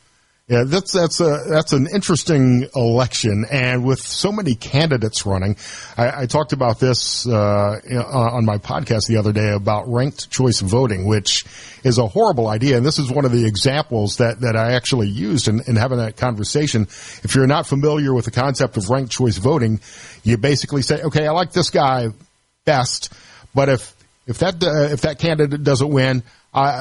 Yeah, that's an interesting election, and with so many candidates running, I talked about this on my podcast the other day about ranked choice voting, which is a horrible idea. And this is one of the examples that I actually used in having that conversation. If you're not familiar with the concept of ranked choice voting, you basically say, okay, I like this guy best, but if that candidate doesn't win,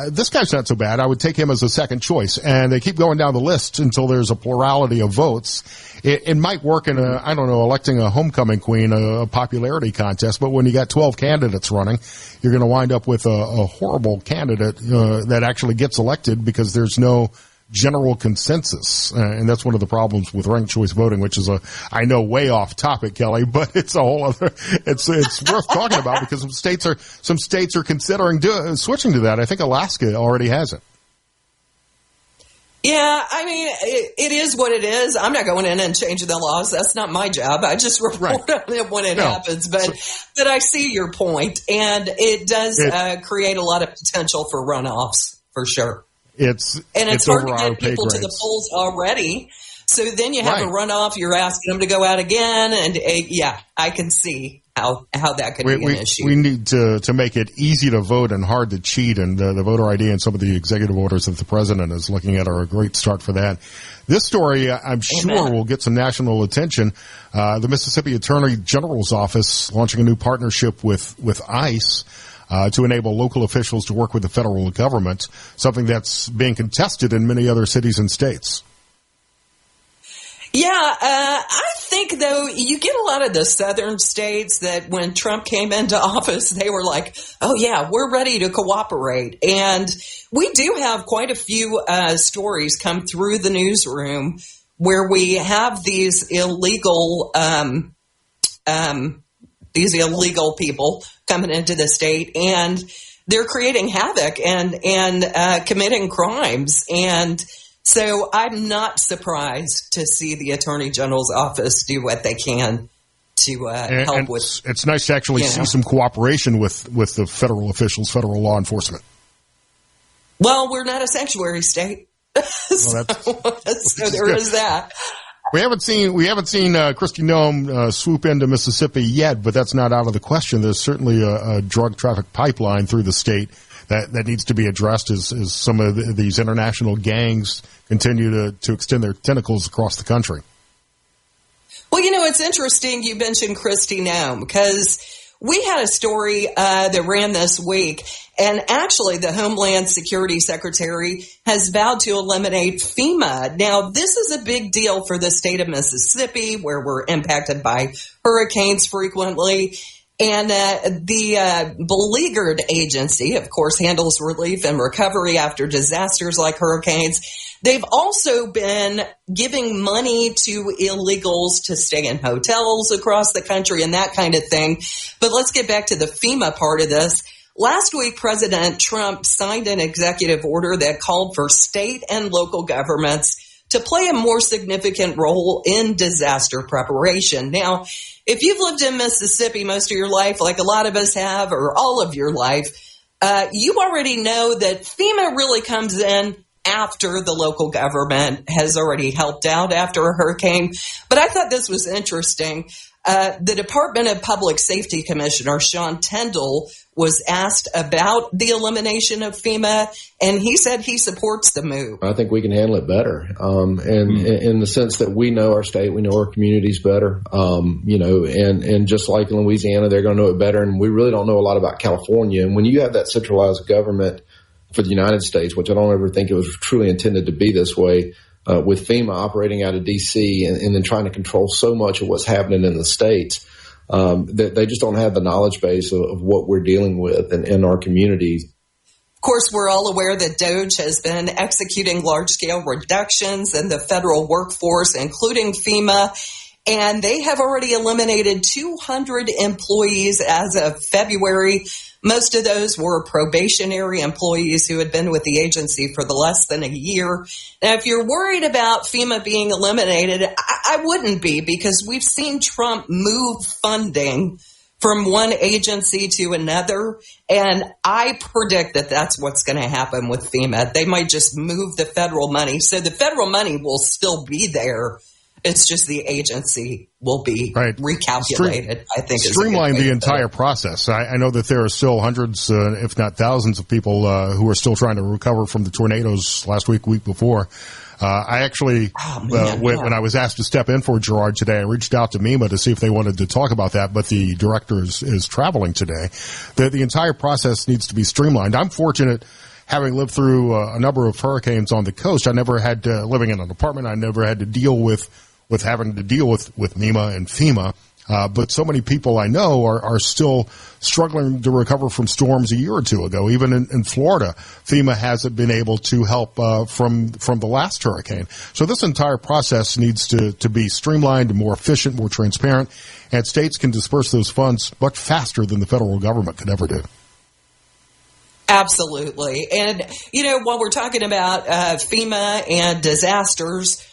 this guy's not so bad. I would take him as a second choice. And they keep going down the list until there's a plurality of votes. It might work in electing a homecoming queen, a popularity contest. But when you got 12 candidates running, you're going to wind up with a horrible candidate that actually gets elected because there's no general consensus. And that's one of the problems with ranked choice voting, which is I know way off topic, Kelly, but it's a whole other, it's worth talking about because some states are considering switching to that. I think Alaska already has it. Yeah, I mean, it is what it is. I'm not going in and changing the laws. That's not my job. I just report on it when it happens. But I see your point, and it does create a lot of potential for runoffs, for sure. It's hard to get people to the polls already. So then you have a runoff. You're asking them to go out again. And I can see how that could be an issue. We need to make it easy to vote and hard to cheat. And the voter ID and some of the executive orders that the president is looking at are a great start for that. This story, I'm sure, will get some national attention. The Mississippi Attorney General's office launching a new partnership with ICE. To enable local officials to work with the federal government, something that's being contested in many other cities and states. Yeah, I think, though, you get a lot of the southern states that when Trump came into office, they were like, oh, yeah, we're ready to cooperate. And we do have quite a few stories come through the newsroom where we have these illegal people coming into the state, and they're creating havoc and committing crimes. And so I'm not surprised to see the Attorney General's office do what they can to help with. It's nice to actually see some cooperation with the federal officials, federal law enforcement. Well, we're not a sanctuary state, so there is that. We haven't seen Kristi Noem swoop into Mississippi yet, but that's not out of the question. There's certainly a drug traffic pipeline through the state that needs to be addressed as some of these international gangs continue to extend their tentacles across the country. Well, it's interesting you mentioned Kristi Noem because we had a story that ran this week, and actually the Homeland Security Secretary has vowed to eliminate FEMA. Now, this is a big deal for the state of Mississippi, where we're impacted by hurricanes frequently. And the beleaguered agency, of course, handles relief and recovery after disasters like hurricanes. They've also been giving money to illegals to stay in hotels across the country and that kind of thing. But let's get back to the FEMA part of this. Last week, President Trump signed an executive order that called for state and local governments to play a more significant role in disaster preparation. Now, if you've lived in Mississippi most of your life, like a lot of us have, or all of your life, you already know that FEMA really comes in after the local government has already helped out after a hurricane. But I thought this was interesting. The Department of Public Safety Commissioner, Sean Tindall, was asked about the elimination of FEMA, and he said he supports the move. I think we can handle it better, in the sense that we know our state, we know our communities better, and just like in Louisiana, they're going to know it better, and we really don't know a lot about California. And when you have that centralized government for the United States, which I don't ever think it was truly intended to be this way, with FEMA operating out of D.C. and then trying to control so much of what's happening in the states, that they just don't have the knowledge base of what we're dealing with in our communities. Of course, we're all aware that DOGE has been executing large-scale reductions in the federal workforce, including FEMA, and they have already eliminated 200 employees as of February. Most of those were probationary employees who had been with the agency for less than a year. Now, if you're worried about FEMA being eliminated, I wouldn't be, because we've seen Trump move funding from one agency to another, and I predict that that's what's going to happen with FEMA. They might just move the federal money. So the federal money will still be there. It's just the agency will be recalculated, I think. Streamline the entire process. I know that there are still hundreds, if not thousands, of people who are still trying to recover from the tornadoes last week before. I actually, when I was asked to step in for Gerard today, I reached out to MEMA to see if they wanted to talk about that, but the director is traveling today. The entire process needs to be streamlined. I'm fortunate, having lived through a number of hurricanes on the coast. I never had living in an apartment. I never had to deal with having to deal with MEMA and FEMA. But so many people I know are still struggling to recover from storms a year or two ago. Even in Florida, FEMA hasn't been able to help from the last hurricane. So this entire process needs to be streamlined and more efficient, more transparent, and states can disperse those funds much faster than the federal government could ever do. Absolutely. And, while we're talking about FEMA and disasters,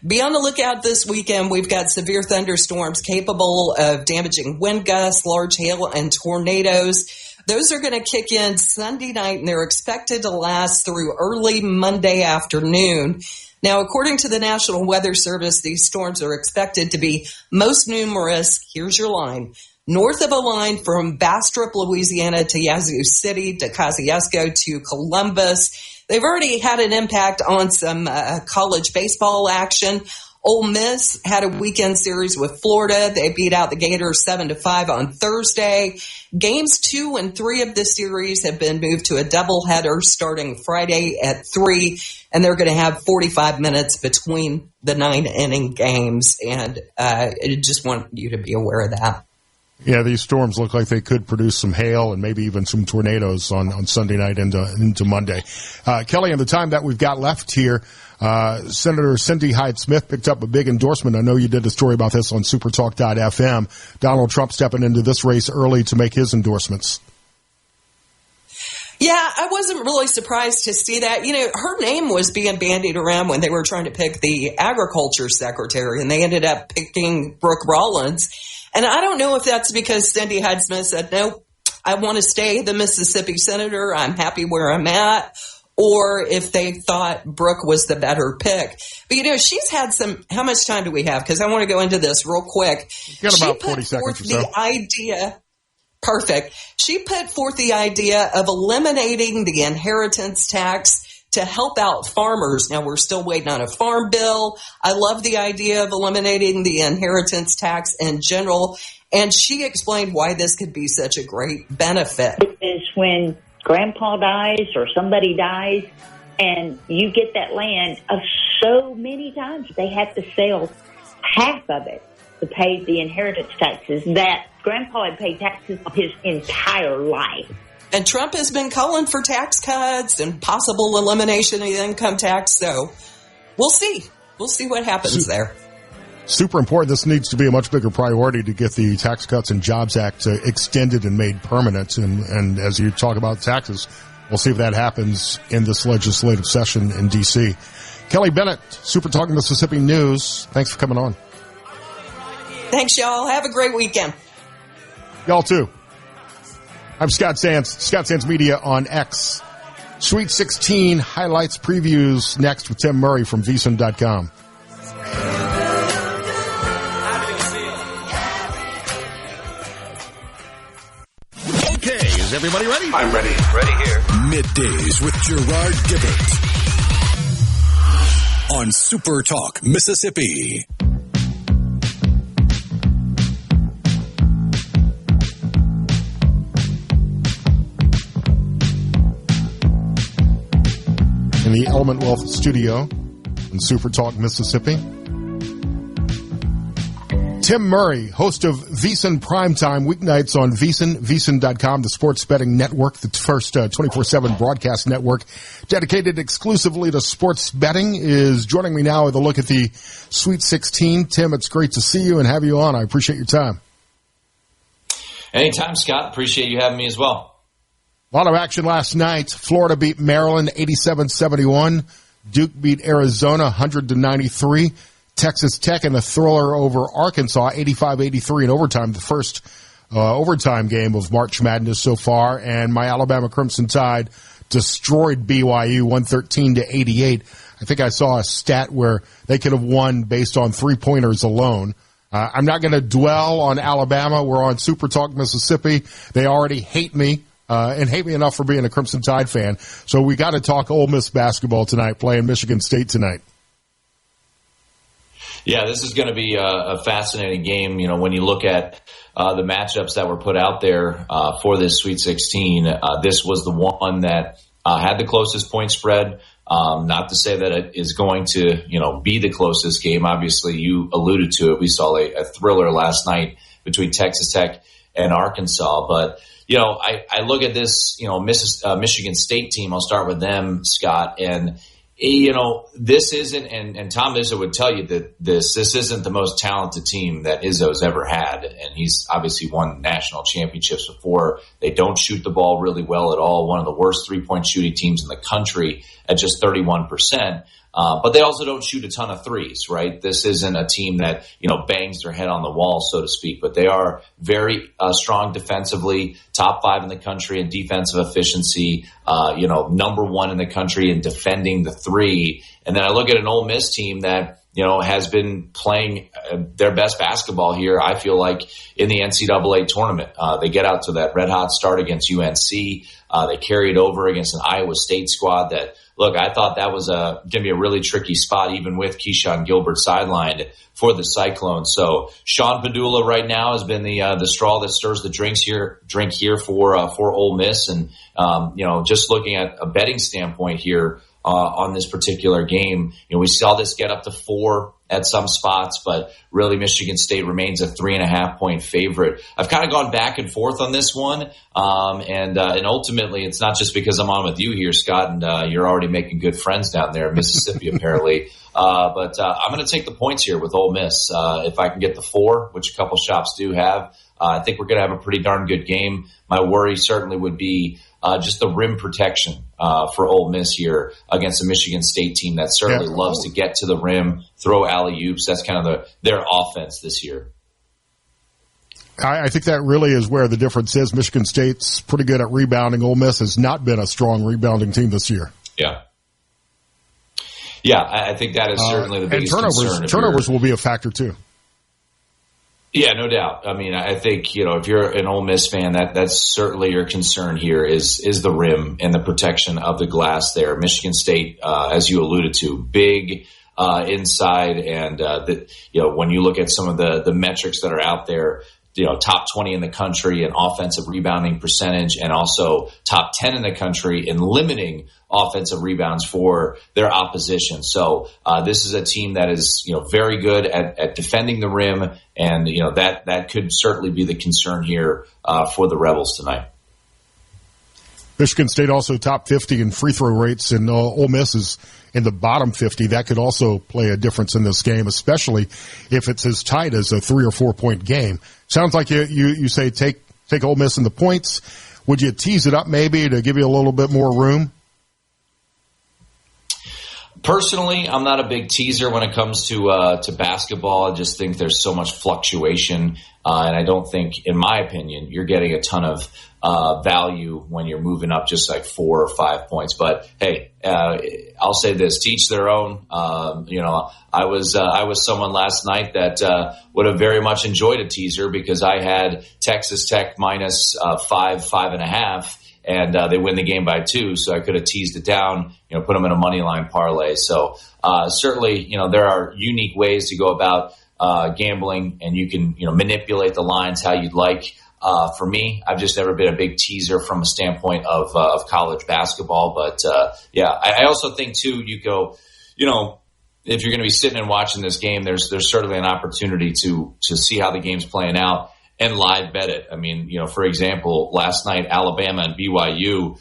be on the lookout this weekend. We've got severe thunderstorms capable of damaging wind gusts, large hail, and tornadoes. Those are going to kick in Sunday night, and they're expected to last through early Monday afternoon. Now, according to the National Weather Service, these storms are expected to be most numerous. Here's your line. North of a line from Bastrop, Louisiana to Yazoo City to Kosciuszko to Columbus. They've already had an impact on some college baseball action. Ole Miss had a weekend series with Florida. They beat out the Gators 7-5 on Thursday. Games 2 and 3 of the series have been moved to a doubleheader starting Friday at 3, and they're going to have 45 minutes between the 9-inning games. And I just want you to be aware of that. Yeah, these storms look like they could produce some hail and maybe even some tornadoes on Sunday night into Monday. Kelly, in the time that we've got left here, Senator Cindy Hyde-Smith picked up a big endorsement. I know you did a story about this on SuperTalk.fm. Donald Trump stepping into this race early to make his endorsements. Yeah, I wasn't really surprised to see that. Her name was being bandied around when they were trying to pick the agriculture secretary, and they ended up picking Brooke Rollins. And I don't know if that's because Cindy Hyde-Smith said, no, I want to stay the Mississippi senator. I'm happy where I'm at. Or if they thought Brooke was the better pick. But, she's had some – how much time do we have? Because I want to go into this real quick. You've got about 40 seconds or so. The idea – perfect. She put forth the idea of eliminating the inheritance tax to help out farmers. Now, we're still waiting on a farm bill. I love the idea of eliminating the inheritance tax in general. And she explained why this could be such a great benefit. Is when grandpa dies or somebody dies and you get that land, so many times they have to sell half of it to pay the inheritance taxes that grandpa had paid taxes his entire life. And Trump has been calling for tax cuts and possible elimination of the income tax. So we'll see. We'll see what happens there. Super important. This needs to be a much bigger priority to get the Tax Cuts and Jobs Act extended and made permanent. And as you talk about taxes, we'll see if that happens in this legislative session in D.C. Kelly Bennett, Super Talk Mississippi News. Thanks for coming on. Thanks, y'all. Have a great weekend. Y'all too. I'm Scott Sands, Scott Sands Media on X. Sweet 16 highlights previews next with Tim Murray from vsin.com. Okay, is everybody ready? I'm ready. Ready here. Middays with Gerard Gibert on Super Talk Mississippi. In the Element Wealth studio in Super Talk, Mississippi. Tim Murray, host of VEASAN Primetime, weeknights on VEASAN, VEASAN.com, the sports betting network, the first 24/7 broadcast network dedicated exclusively to sports betting, is joining me now with a look at the Sweet 16. Tim, it's great to see you and have you on. I appreciate your time. Anytime, Scott. Appreciate you having me as well. A lot of action last night. Florida beat Maryland 87-71. Duke beat Arizona 100-93. Texas Tech in a thriller over Arkansas, 85-83 in overtime, the first overtime game of March Madness so far. And my Alabama Crimson Tide destroyed BYU 113-88. I think I saw a stat where they could have won based on three-pointers alone. I'm not going to dwell on Alabama. We're on SuperTalk Mississippi. They already hate me. And hate me enough for being a Crimson Tide fan. So we got to talk Ole Miss basketball tonight, playing Michigan State tonight. Yeah, this is going to be a fascinating game. You know, when you look at the matchups that were put out there for this Sweet 16, this was the one that had the closest point spread. Not to say that it is going to, be the closest game. Obviously, you alluded to it. We saw a thriller last night between Texas Tech and Arkansas. But, I look at this, Michigan State team. I'll start with them, Scott, and this isn't, and Tom Izzo would tell you that this isn't the most talented team that Izzo's ever had. And he's obviously won national championships before. They don't shoot the ball really well at all. One of the worst three-point shooting teams in the country at just 31%. But they also don't shoot a ton of threes, right? This isn't a team that, bangs their head on the wall, so to speak, but they are very strong defensively, top 5 in the country in defensive efficiency, number 1 in the country in defending the three. And then I look at an Ole Miss team that, has been playing their best basketball here, I feel like, in the NCAA tournament. They get out to that red-hot start against UNC. They carry it over against an Iowa State squad that, look, I thought that was going to be a really tricky spot, even with Keyshawn Gilbert sidelined for the Cyclones. So Sean Padula right now has been the straw that stirs the drink here for Ole Miss. And, just looking at a betting standpoint here on this particular game, we saw this get up to 4 at some spots, but really Michigan State remains a 3.5-point favorite. I've kind of gone back and forth on this one. And ultimately it's not just because I'm on with you here, Scott, and you're already making good friends down there in Mississippi, apparently. But I'm going to take the points here with Ole Miss. If I can get the 4, which a couple shops do have, I think we're going to have a pretty darn good game. My worry certainly would be just the rim protection for Ole Miss here against a Michigan State team that certainly loves to get to the rim, throw alley-oops. That's kind of their offense this year. I think that really is where the difference is. Michigan State's pretty good at rebounding. Ole Miss has not been a strong rebounding team this year. Yeah. Yeah, I think that is certainly the biggest concern. Turnovers will be a factor, too. Yeah, no doubt. I mean, I think, if you're an Ole Miss fan, that's certainly your concern here is the rim and the protection of the glass there. Michigan State, as you alluded to, big inside. And, when you look at some of the metrics that are out there, top 20 in the country in offensive rebounding percentage and also top 10 in the country in limiting offensive rebounds for their opposition. So this is a team that is, very good at defending the rim, and that could certainly be the concern here for the Rebels tonight. Michigan State also top 50 in free throw rates, and Ole Miss is in the bottom 50. That could also play a difference in this game, especially if it's as tight as a 3 or 4 point game. Sounds like you say take Ole Miss in the points. Would you tease it up maybe to give you a little bit more room? Personally, I'm not a big teaser when it comes to basketball. I just think there's so much fluctuation, and I don't think, in my opinion, you're getting a ton of value when you're moving up just like 4 or 5 points. But hey, I'll say this: teach their own. I was someone last night that would have very much enjoyed a teaser because I had Texas Tech minus 5.5. And they win the game by 2, so I could have teased it down, put them in a money line parlay. So certainly, there are unique ways to go about gambling, and you can, manipulate the lines how you'd like. For me, I've just never been a big teaser from a standpoint of college basketball. But I also think too, you go, if you're going to be sitting and watching this game, there's certainly an opportunity to see how the game's playing out and live bet it. I mean, for example, last night, Alabama and BYU,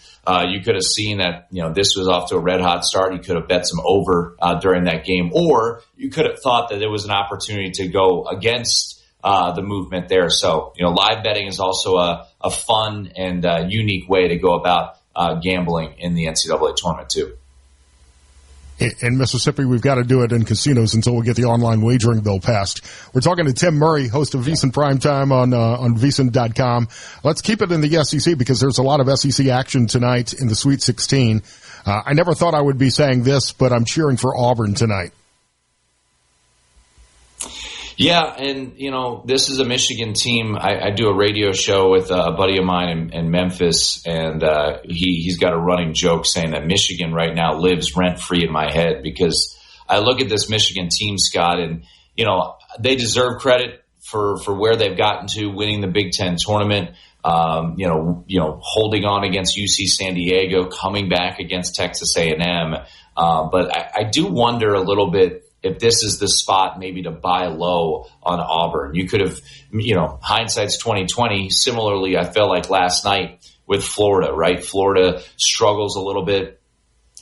you could have seen that, this was off to a red hot start. You could have bet some over during that game, or you could have thought that there was an opportunity to go against the movement there. So, live betting is also a fun and unique way to go about gambling in the NCAA tournament too. In Mississippi, we've got to do it in casinos until we get the online wagering bill passed. We're talking to Tim Murray, host of VSiN Primetime on VSiN.com. Let's keep it in the SEC because there's a lot of SEC action tonight in the Sweet 16. I never thought I would be saying this, but I'm cheering for Auburn tonight. Yeah, and, this is a Michigan team. I do a radio show with a buddy of mine in Memphis, and he's got a running joke saying that Michigan right now lives rent-free in my head because I look at this Michigan team, Scott, and, they deserve credit for where they've gotten to, winning the Big Ten tournament, holding on against UC San Diego, coming back against Texas A&M. But I do wonder a little bit if this is the spot maybe to buy low on Auburn. You could have, hindsight's 2020. Similarly, I felt like last night with Florida, right? Florida struggles a little bit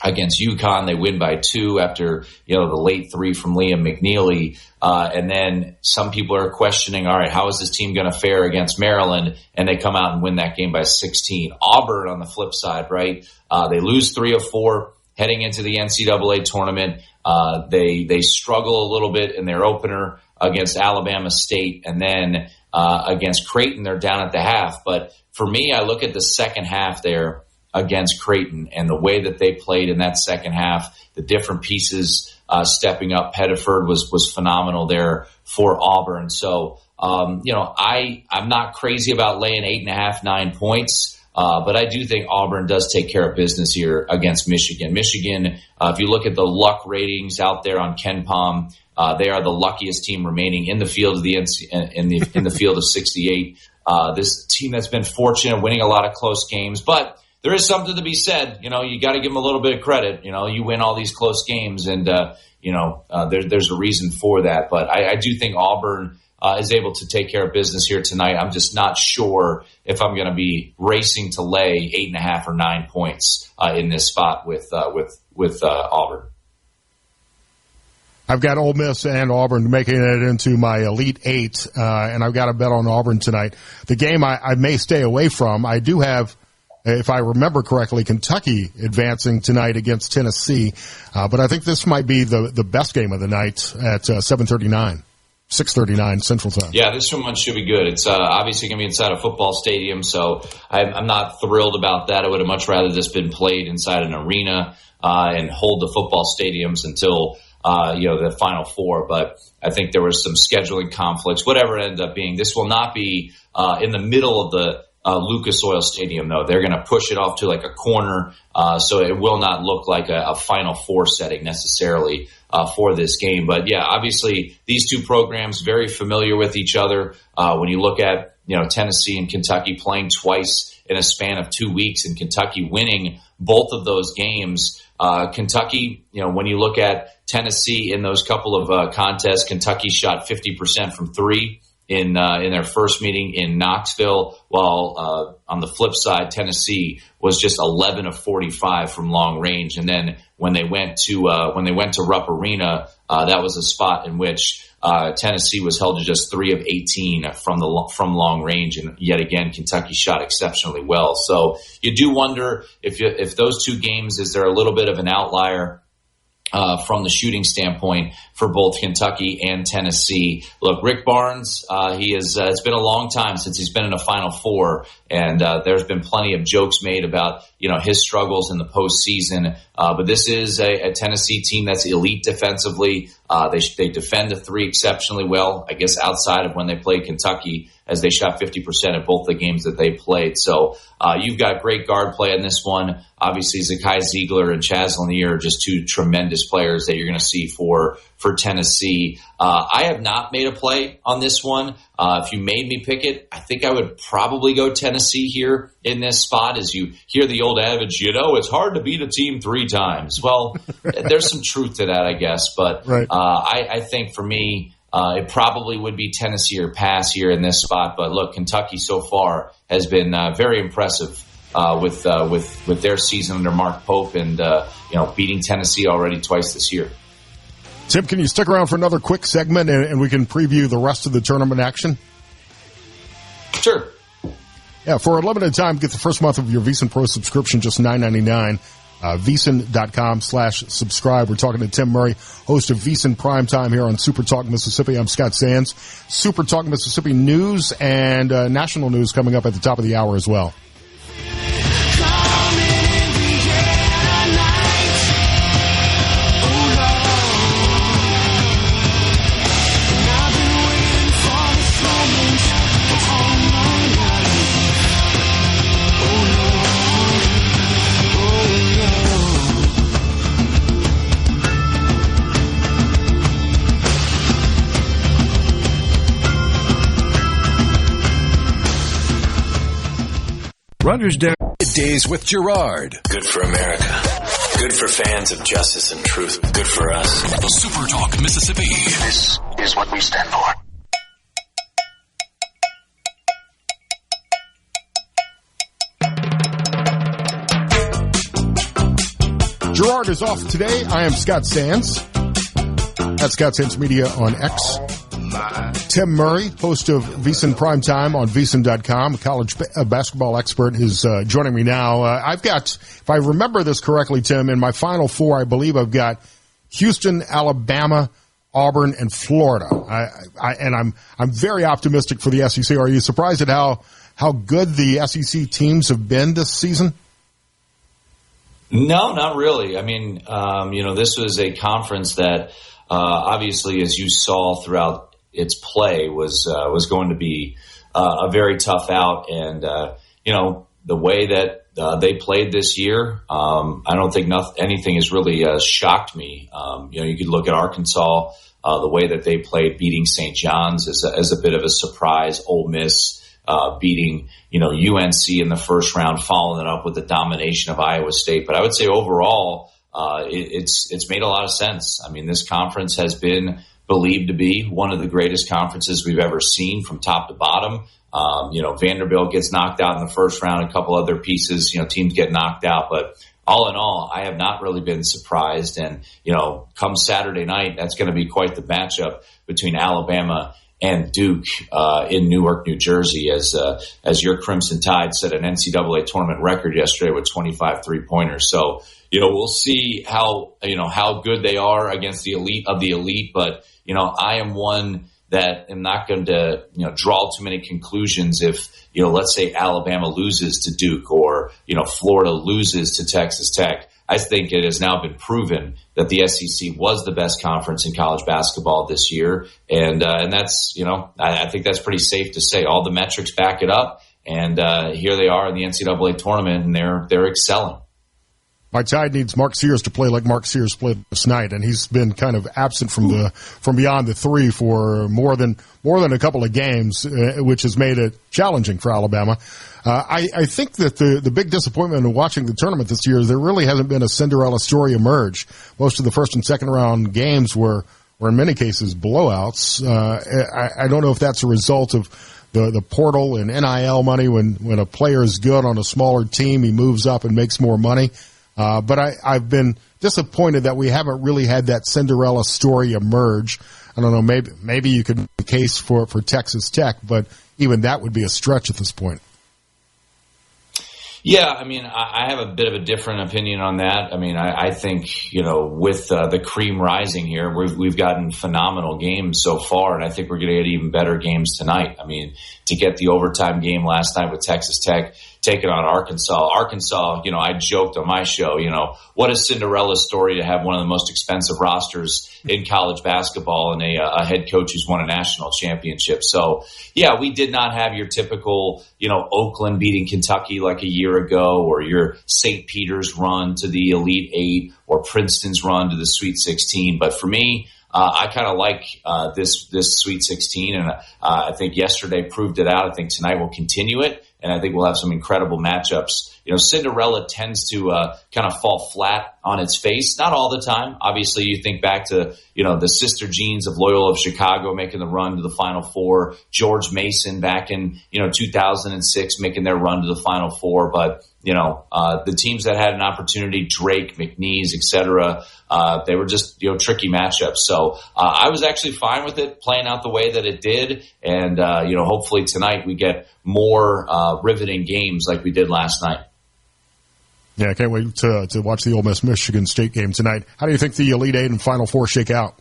against UConn. They win by 2 after, the late 3 from Liam McNeely. And then some people are questioning, all right, how is this team going to fare against Maryland? And they come out and win that game by 16. Auburn on the flip side, right? They lose 3 of 4 heading into the NCAA tournament. They struggle a little bit in their opener against Alabama State, and then against Creighton, they're down at the half. But for me, I look at the second half there against Creighton and the way that they played in that second half, the different pieces stepping up. Pettiford was phenomenal there for Auburn. So, I'm not crazy about laying 8.5, 9 points. But I do think Auburn does take care of business here against Michigan. Michigan, if you look at the luck ratings out there on KenPom, they are the luckiest team remaining in the field of in the field of 68. This team that's been fortunate, winning a lot of close games, but there is something to be said. You got to give them a little bit of credit. You win all these close games, and there's a reason for that. But I do think Auburn is able to take care of business here tonight. I'm just not sure if I'm going to be racing to lay 8.5 or 9 points in this spot with Auburn. I've got Ole Miss and Auburn making it into my Elite 8, and I've got a bet on Auburn tonight. The game I may stay away from, I do have, if I remember correctly, Kentucky advancing tonight against Tennessee, but I think this might be the best game of the night at 7:39. 6:39 Central Time. Yeah, this one should be good. It's obviously going to be inside a football stadium, so I'm not thrilled about that. I would have much rather this been played inside an arena and hold the football stadiums until the Final Four. But I think there was some scheduling conflicts, whatever it ended up being. This will not be in the middle of the Lucas Oil Stadium, though. They're going to push it off to like a corner, so it will not look like a Final Four setting necessarily for this game. But yeah, obviously these two programs very familiar with each other. When you look at Tennessee and Kentucky playing twice in a span of 2 weeks, and Kentucky winning both of those games. Kentucky, when you look at Tennessee in those couple of contests, Kentucky shot 50% from 3. In their first meeting in Knoxville, while on the flip side, Tennessee was just 11 of 45 from long range. And then when they went to Rupp Arena, that was a spot in which Tennessee was held to just 3 of 18 from long range. And yet again, Kentucky shot exceptionally well. So you do wonder if those two games, is there a little bit of an outlier from the shooting standpoint for both Kentucky and Tennessee. Look, Rick Barnes, it's been a long time since he's been in a Final Four, and there's been plenty of jokes made about, his struggles in the postseason. But this is a Tennessee team that's elite defensively. They defend the 3 exceptionally well, I guess, outside of when they played Kentucky, as they shot 50% at both the games that they played. So you've got great guard play in this one. Obviously, Zakai Ziegler and Chaz Lanier are just two tremendous players that you're going to see for for Tennessee. I have not made a play on this one. If you made me pick it, I think I would probably go Tennessee here in this spot. As you hear the old adage, it's hard to beat a team 3 times. Well, there's some truth to that, I guess. But right. I think for me, it probably would be Tennessee or pass here in this spot. But look, Kentucky so far has been very impressive with their season under Mark Pope and beating Tennessee already twice this year. Tim, can you stick around for another quick segment and we can preview the rest of the tournament action? Sure. Yeah, for a limited time, get the first month of your VEASAN Pro subscription, just $9.99. VEASAN.com/subscribe. We're talking to Tim Murray, host of VEASAN Primetime here on SuperTalk Mississippi. I'm Scott Sands. SuperTalk Mississippi news and national news coming up at the top of the hour as well. Rutgers Middays with Gerard. Good for America. Good for fans of justice and truth. Good for us. SuperTalk Mississippi. This is what we stand for. Gerard is off today. I am Scott Sands. That's Scott Sands Media on X. Tim Murray, host of VEASAN Primetime on VEASAN.com, a college basketball expert, is joining me now. I've got, if I remember this correctly, Tim, in my Final Four, I believe I've got Houston, Alabama, Auburn, and Florida. I'm very optimistic for the SEC. Are you surprised at how good the SEC teams have been this season? No, not really. I mean, this was a conference that obviously, as you saw throughout its play, was going to be a very tough out. And, the way that they played this year, I don't think anything has really shocked me. You could look at Arkansas, the way that they played, beating St. John's as a bit of a surprise. Ole Miss beating, UNC in the first round, following it up with the domination of Iowa State. But I would say overall, it's made a lot of sense. I mean, this conference has been believed to be one of the greatest conferences we've ever seen from top to bottom. Vanderbilt gets knocked out in the first round, a couple other pieces, teams get knocked out. But all in all, I have not really been surprised. And, come Saturday night, that's going to be quite the matchup between Alabama and Duke in Newark, New Jersey, as your Crimson Tide set an NCAA tournament record yesterday with 25 three-pointers. So, we'll see how good they are against the elite of the elite. But, I am one that am not going to, draw too many conclusions if, let's say Alabama loses to Duke or, Florida loses to Texas Tech. I think it has now been proven that the SEC was the best conference in college basketball this year. And that's, I think that's pretty safe to say. All the metrics back it up. And here they are in the NCAA tournament, and they're excelling. My Tide needs Mark Sears to play like Mark Sears played this night, and he's been kind of absent from beyond the three for more than a couple of games, which has made it challenging for Alabama. I think that the big disappointment in watching the tournament this year is there really hasn't been a Cinderella story emerge. Most of the first and second round games were in many cases blowouts. I don't know if that's a result of the portal and NIL money. When a player is good on a smaller team, he moves up and makes more money. But I've been disappointed that we haven't really had that Cinderella story emerge. I don't know, maybe you could make a case for Texas Tech, but even that would be a stretch at this point. Yeah, I mean, I have a bit of a different opinion on that. I mean, I think, with the cream rising here, we've gotten phenomenal games so far, and I think we're going to get even better games tonight. I mean, to get the overtime game last night with Texas Tech taking on Arkansas. I joked on my show, what a Cinderella story to have one of the most expensive rosters in college basketball and a head coach who's won a national championship. So, yeah, we did not have your typical, Oakland beating Kentucky like a year ago, or your St. Peter's run to the Elite Eight, or Princeton's run to the Sweet 16. But for me, I kind of like this Sweet 16, and I think yesterday proved it out. I think tonight we'll continue it, and I think we'll have some incredible matchups. Cinderella tends to kind of fall flat on its face. Not all the time. Obviously, you think back to, the sister jeans of Loyola of Chicago making the run to the Final Four. George Mason back in, 2006 making their run to the Final Four. But, the teams that had an opportunity, Drake, McNeese, et cetera, they were just, tricky matchups. So I was actually fine with it playing out the way that it did. And, hopefully tonight we get more riveting games like we did last night. Yeah, I can't wait to watch the Ole Miss Michigan State game tonight. How do you think the Elite Eight and Final Four shake out?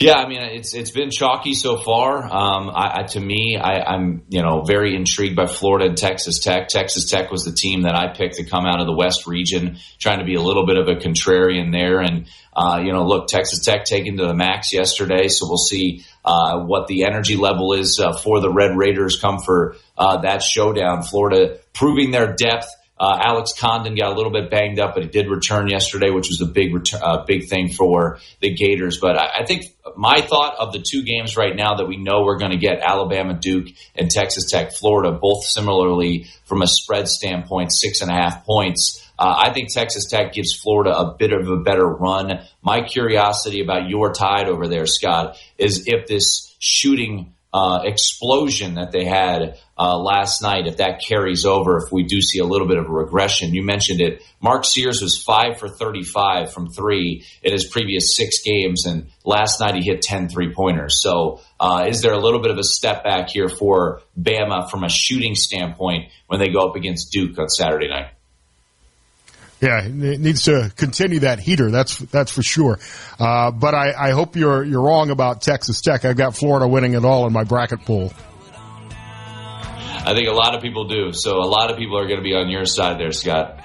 Yeah, I mean, it's been chalky so far. I'm very intrigued by Florida and Texas Tech. Texas Tech was the team that I picked to come out of the West region, trying to be a little bit of a contrarian there. And look, Texas Tech taken to the max yesterday, so we'll see what the energy level is for the Red Raiders come for that showdown. Florida proving their depth. Alex Condon got a little bit banged up, but he did return yesterday, which was a big thing for the Gators. But I think my thought of the two games right now that we know we're going to get, Alabama, Duke, and Texas Tech, Florida, both similarly from a spread standpoint, 6.5 points. I think Texas Tech gives Florida a bit of a better run. My curiosity about your Tide over there, Scott, is if this shooting explosion that they had last night, if that carries over, if we do see a little bit of a regression. You mentioned it. Mark Sears was 5 for 35 from three in his previous 6 games, and last night he hit 10 3-pointers. So is there a little bit of a step back here for Bama from a shooting standpoint when they go up against Duke on Saturday night? Yeah, it needs to continue that heater. That's for sure. But I hope you're wrong about Texas Tech. I've got Florida winning it all in my bracket pool. I think a lot of people do. So a lot of people are going to be on your side there, Scott.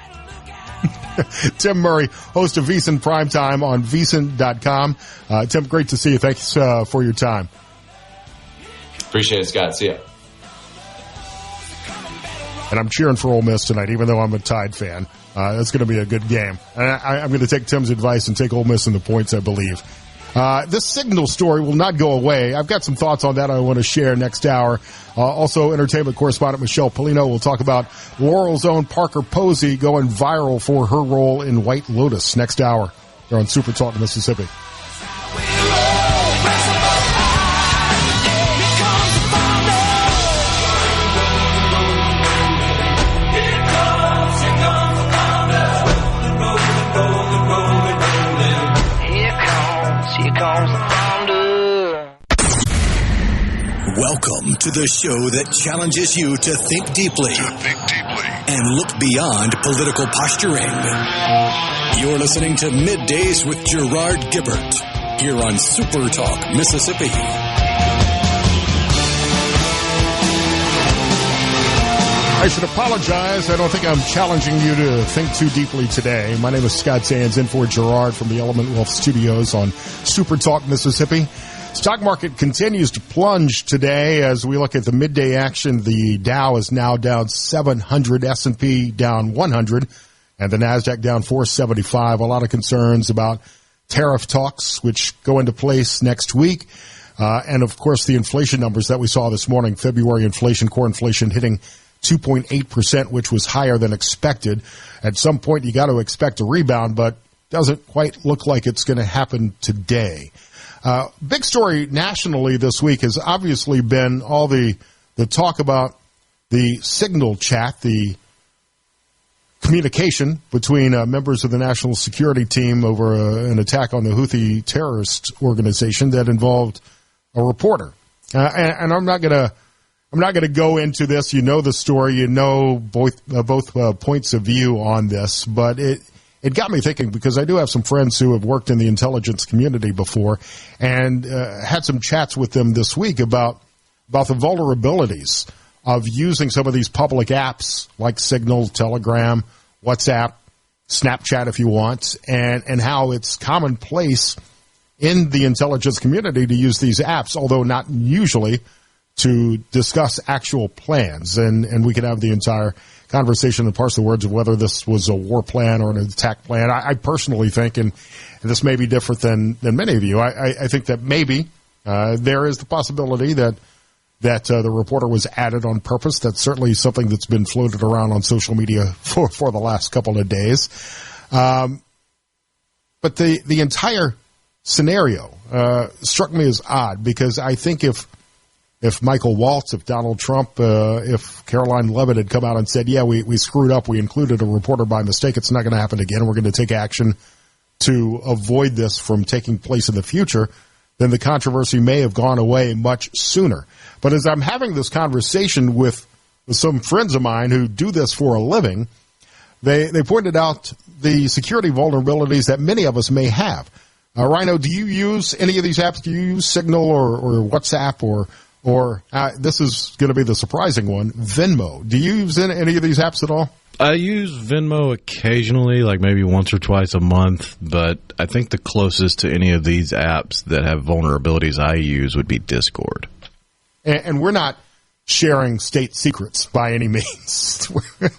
Tim Murray, host of VSiN Primetime on VSiN.com. Tim, great to see you. Thanks for your time. Appreciate it, Scott. See ya. And I'm cheering for Ole Miss tonight, even though I'm a Tide fan. That's going to be a good game. And I'm going to take Tim's advice and take Ole Miss in the points, I believe. This Signal story will not go away. I've got some thoughts on that I want to share next hour. Also, entertainment correspondent Michelle Polino will talk about Laurel's own Parker Posey going viral for her role in White Lotus next hour. They're on SuperTalk Mississippi. Welcome to the show that challenges you to think deeply and look beyond political posturing. You're listening to Middays with Gerard Gibert here on SuperTalk Mississippi. I should apologize. I don't think I'm challenging you to think too deeply today. My name is Scott Sands, in for Gerard from the Element Wealth Studios on SuperTalk Mississippi. Stock market continues to plunge today as we look at the midday action. The Dow is now down 700, S&P down 100, and the NASDAQ down 475. A lot of concerns about tariff talks, which go into place next week. And, of course, the inflation numbers that we saw this morning, February inflation, core inflation hitting 2.8%, which was higher than expected. At some point, you got to expect a rebound, but doesn't quite look like it's going to happen today. Big story nationally this week has obviously been all the talk about the Signal chat, the communication between members of the national security team over an attack on the Houthi terrorist organization that involved a reporter. And I'm not going to go into this. You know the story. You know both points of view on this, but it got me thinking, because I do have some friends who have worked in the intelligence community before and had some chats with them this week about the vulnerabilities of using some of these public apps like Signal, Telegram, WhatsApp, Snapchat if you want, and how it's commonplace in the intelligence community to use these apps, although not usually to discuss actual plans, and we could have the entire conversation and parse the words of whether this was a war plan or an attack plan. I personally think, and this may be different than many of you, I think that maybe there is the possibility that the reporter was added on purpose. That's certainly something that's been floated around on social media for the last couple of days. But the entire scenario struck me as odd, because I think if Michael Waltz, if Donald Trump, if Caroline Leavitt had come out and said, yeah, we screwed up, we included a reporter by mistake, it's not going to happen again, we're going to take action to avoid this from taking place in the future, then the controversy may have gone away much sooner. But as I'm having this conversation with some friends of mine who do this for a living, they pointed out the security vulnerabilities that many of us may have. Rhino, do you use any of these apps? Do you use Signal or WhatsApp or this is going to be the surprising one, Venmo? Do you use any of these apps at all? I use Venmo occasionally, like maybe once or twice a month, but I think the closest to any of these apps that have vulnerabilities I use would be Discord. And we're not sharing state secrets by any means.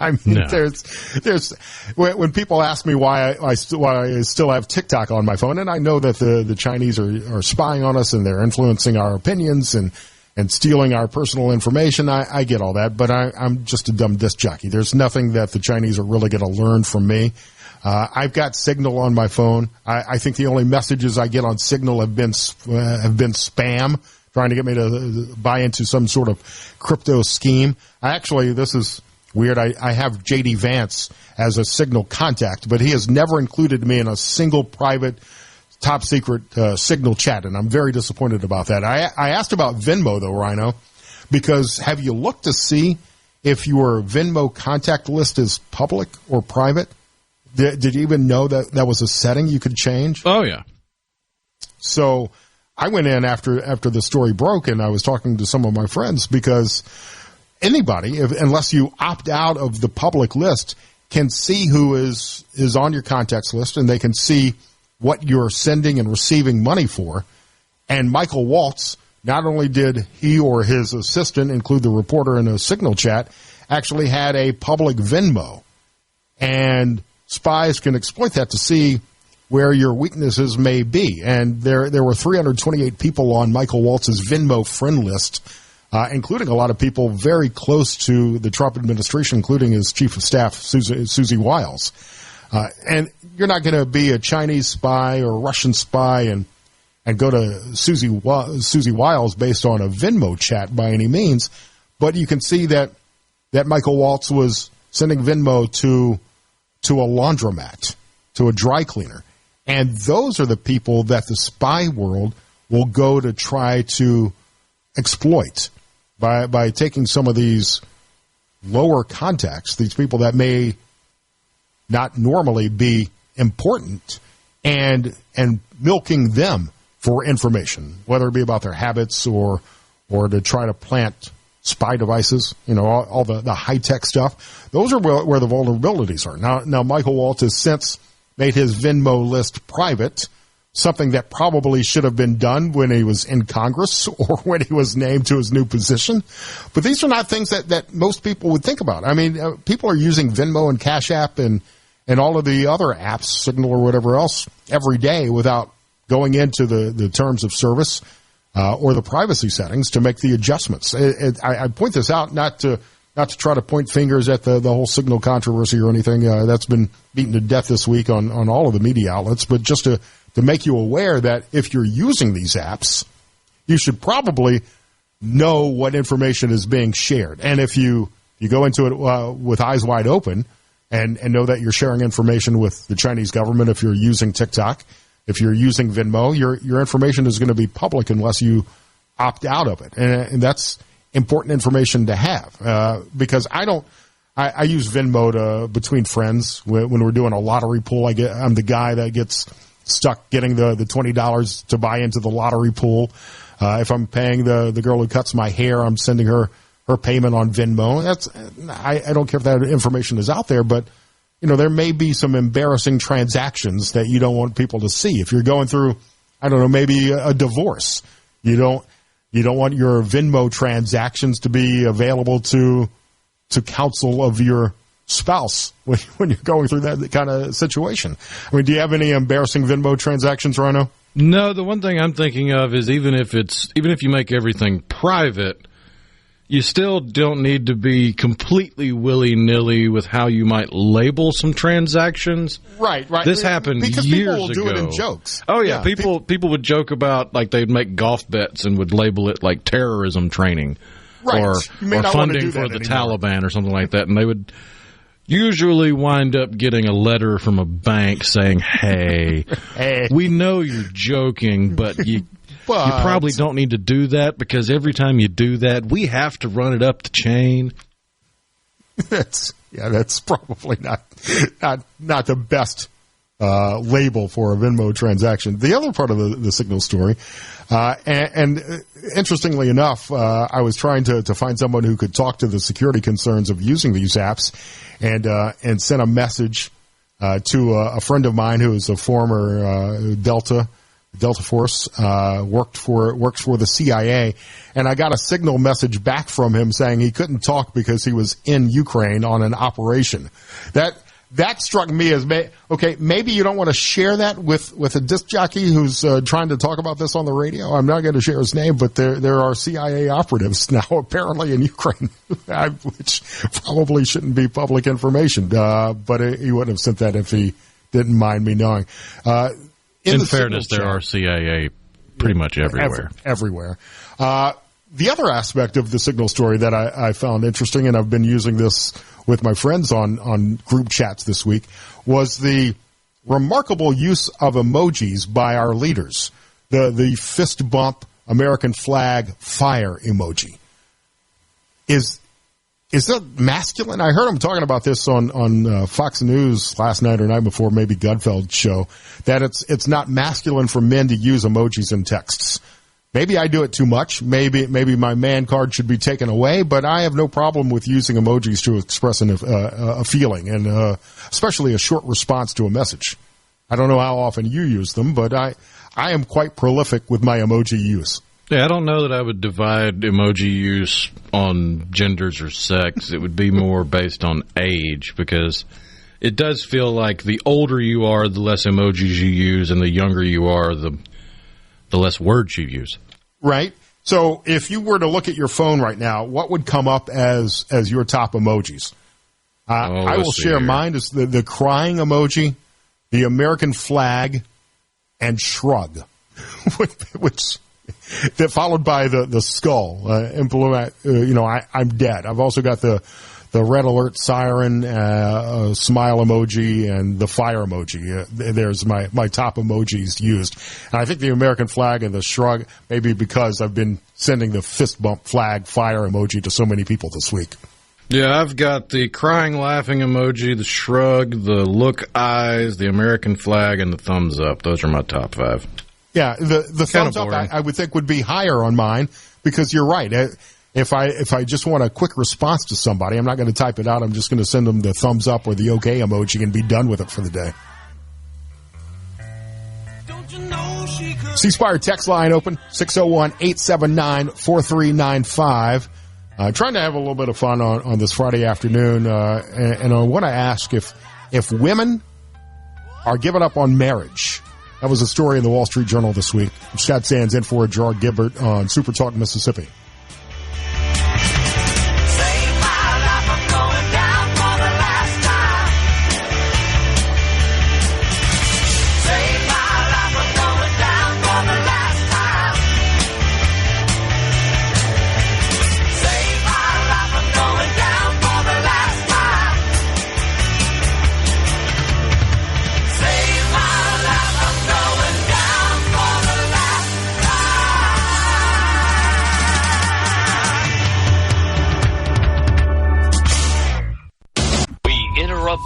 I mean, No. there's when people ask me why I still have TikTok on my phone, and I know that the Chinese are spying on us and they're influencing our opinions and stealing our personal information. I get all that, but I'm just a dumb disc jockey. There's nothing that the Chinese are really going to learn from me. I've got Signal on my phone. I think the only messages I get on Signal have been spam, trying to get me to buy into some sort of crypto scheme. This is weird. I have J.D. Vance as a Signal contact, but he has never included me in a single private top secret Signal chat, and I'm very disappointed about that. I asked about Venmo, though, Rhino, because have you looked to see if your Venmo contact list is public or private? Did you even know that was a setting you could change? Oh, yeah. So I went in after the story broke, and I was talking to some of my friends, because anybody, unless you opt out of the public list, can see who is on your contacts list, and they can see what you're sending and receiving money for. And Michael Waltz, not only did he or his assistant include the reporter in a Signal chat, actually had a public Venmo. And spies can exploit that to see where your weaknesses may be. And there were 328 people on Michael Waltz's Venmo friend list, including a lot of people very close to the Trump administration, including his chief of staff, Susie Wiles. And you're not going to be a Chinese spy or Russian spy and go to Susie Wiles based on a Venmo chat by any means. But you can see that Michael Waltz was sending Venmo to a laundromat, to a dry cleaner. And those are the people that the spy world will go to try to exploit by taking some of these lower contacts, these people that may not normally be important, and milking them for information, whether it be about their habits or to try to plant spy devices, all the high-tech stuff. Those are where the vulnerabilities are. Now Michael Waltz has since made his Venmo list private, something that probably should have been done when he was in Congress or when he was named to his new position. But these are not things that most people would think about. I mean, people are using Venmo and Cash App and all of the other apps, Signal or whatever else, every day without going into the terms of service or the privacy settings to make the adjustments. I point this out not to try to point fingers at the whole Signal controversy or anything. That's been beaten to death this week on all of the media outlets, but just to make you aware that if you're using these apps, you should probably know what information is being shared. And if you go into it with eyes wide open and know that you're sharing information with the Chinese government, if you're using TikTok, if you're using Venmo, your information is going to be public unless you opt out of it. And that's important information to have because I use Venmo between friends when we're doing a lottery pool. I'm the guy that gets stuck getting the $20 to buy into the lottery pool. If I'm paying the girl who cuts my hair, I'm sending her payment on Venmo. I don't care if that information is out there, but there may be some embarrassing transactions that you don't want people to see. If you're going through, I don't know, maybe a divorce, you don't You don't want your Venmo transactions to be available to counsel of your spouse when you're going through that kind of situation. I mean, do you have any embarrassing Venmo transactions, Rhino? No, the one thing I'm thinking of is even if you make everything private, you still don't need to be completely willy-nilly with how you might label some transactions. Right. This happened because years people will ago. do it in jokes. Oh, yeah. People would joke about, like, they'd make golf bets and would label it, like, terrorism training. Right. Or funding for the Taliban or something like that. And they would usually wind up getting a letter from a bank saying, hey, we know you're joking, but you probably don't need to do that because every time you do that, we have to run it up the chain. That's probably not the best label for a Venmo transaction. The other part of the Signal story, and interestingly enough, I was trying to find someone who could talk to the security concerns of using these apps, and sent a message to a friend of mine who is a former Delta Force, works for the CIA, and I got a Signal message back from him saying he couldn't talk because he was in Ukraine on an operation. That struck me as, okay, maybe you don't want to share that with a disc jockey who's trying to talk about this on the radio. I'm not going to share his name, but there are CIA operatives now apparently in Ukraine, which probably shouldn't be public information. But he wouldn't have sent that if he didn't mind me knowing. In fairness, there are CIA pretty much everywhere. Everywhere. The other aspect of the Signal story that I found interesting, and I've been using this with my friends on group chats this week, was the remarkable use of emojis by our leaders. The fist bump, American flag, fire emoji. Is that masculine? I heard him talking about this on Fox News last night or night before, maybe Gutfeld's show, that it's not masculine for men to use emojis in texts. Maybe I do it too much. Maybe my man card should be taken away, but I have no problem with using emojis to express a feeling, and especially a short response to a message. I don't know how often you use them, but I am quite prolific with my emoji use. Yeah, I don't know that I would divide emoji use on genders or sex. It would be more based on age, because it does feel like the older you are, the less emojis you use, and the younger you are, the less words you use. Right. So if you were to look at your phone right now, what would come up as your top emojis? I will share mine as the crying emoji, the American flag, and shrug, which followed by the skull. I'm dead. I've also got the red alert siren, smile emoji, and the fire emoji. There's my top emojis used. And I think the American flag and the shrug, maybe because I've been sending the fist bump flag fire emoji to so many people this week. Yeah, I've got the crying laughing emoji, the shrug, the look eyes, the American flag, and the thumbs up. Those are my top 5. Yeah, the thumbs up I would think would be higher on mine, because you're right. If I just want a quick response to somebody, I'm not going to type it out. I'm just going to send them the thumbs up or the okay emoji and be done with it for the day. C-Spire text line open, 601-879-4395. Trying to have a little bit of fun on this Friday afternoon. And I want to ask if women are giving up on marriage. That was a story in the Wall Street Journal this week. Scott Sands in for Gerard Gibert on SuperTalk Mississippi.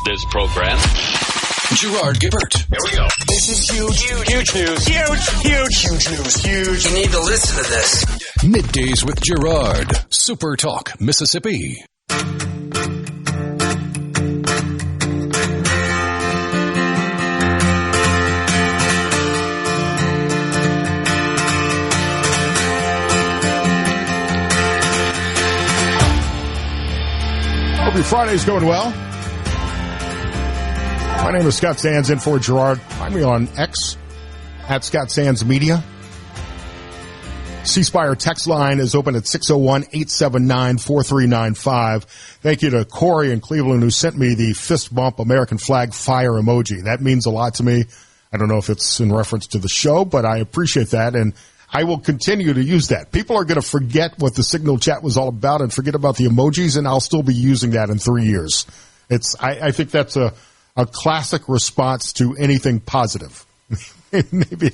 This program. Gerard Gibert. Here we go. This is huge. Huge news. Huge news. Huge. You need to listen to this. Middays with Gerard. SuperTalk, Mississippi. Friday's going well. My name is Scott Sands, in for Gerard. Find me on X, at Scott Sands Media. C-Spire text line is open at 601-879-4395. Thank you to Corey in Cleveland who sent me the fist bump American flag fire emoji. That means a lot to me. I don't know if it's in reference to the show, but I appreciate that, and I will continue to use that. People are going to forget what the Signal chat was all about and forget about the emojis, and I'll still be using that in 3 years. I think that's a classic response to anything positive. maybe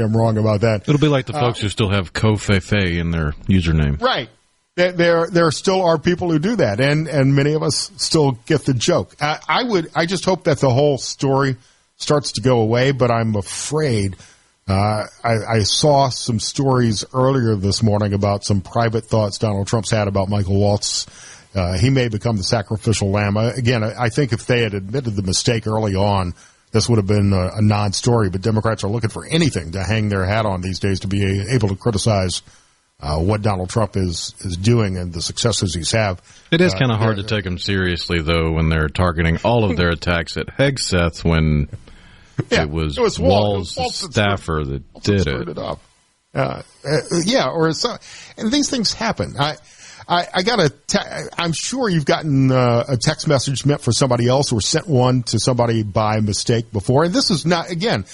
I'm wrong about that. It'll be like the folks who still have Kofefe in their username. Right. There still are people who do that, and many of us still get the joke. I just hope that the whole story starts to go away, but I'm afraid. I saw some stories earlier this morning about some private thoughts Donald Trump's had about Michael Waltz. He may become the sacrificial lamb. Again, I think if they had admitted the mistake early on, this would have been a non-story. But Democrats are looking for anything to hang their hat on these days to be able to criticize what Donald Trump is doing and the successes he's had. It is kind of hard to take them seriously, though, when they're targeting all of their attacks at Hegseth when it was Walz staffer that did it. And these things happen. I got I'm sure you've gotten a text message meant for somebody else or sent one to somebody by mistake before. And this is not, again,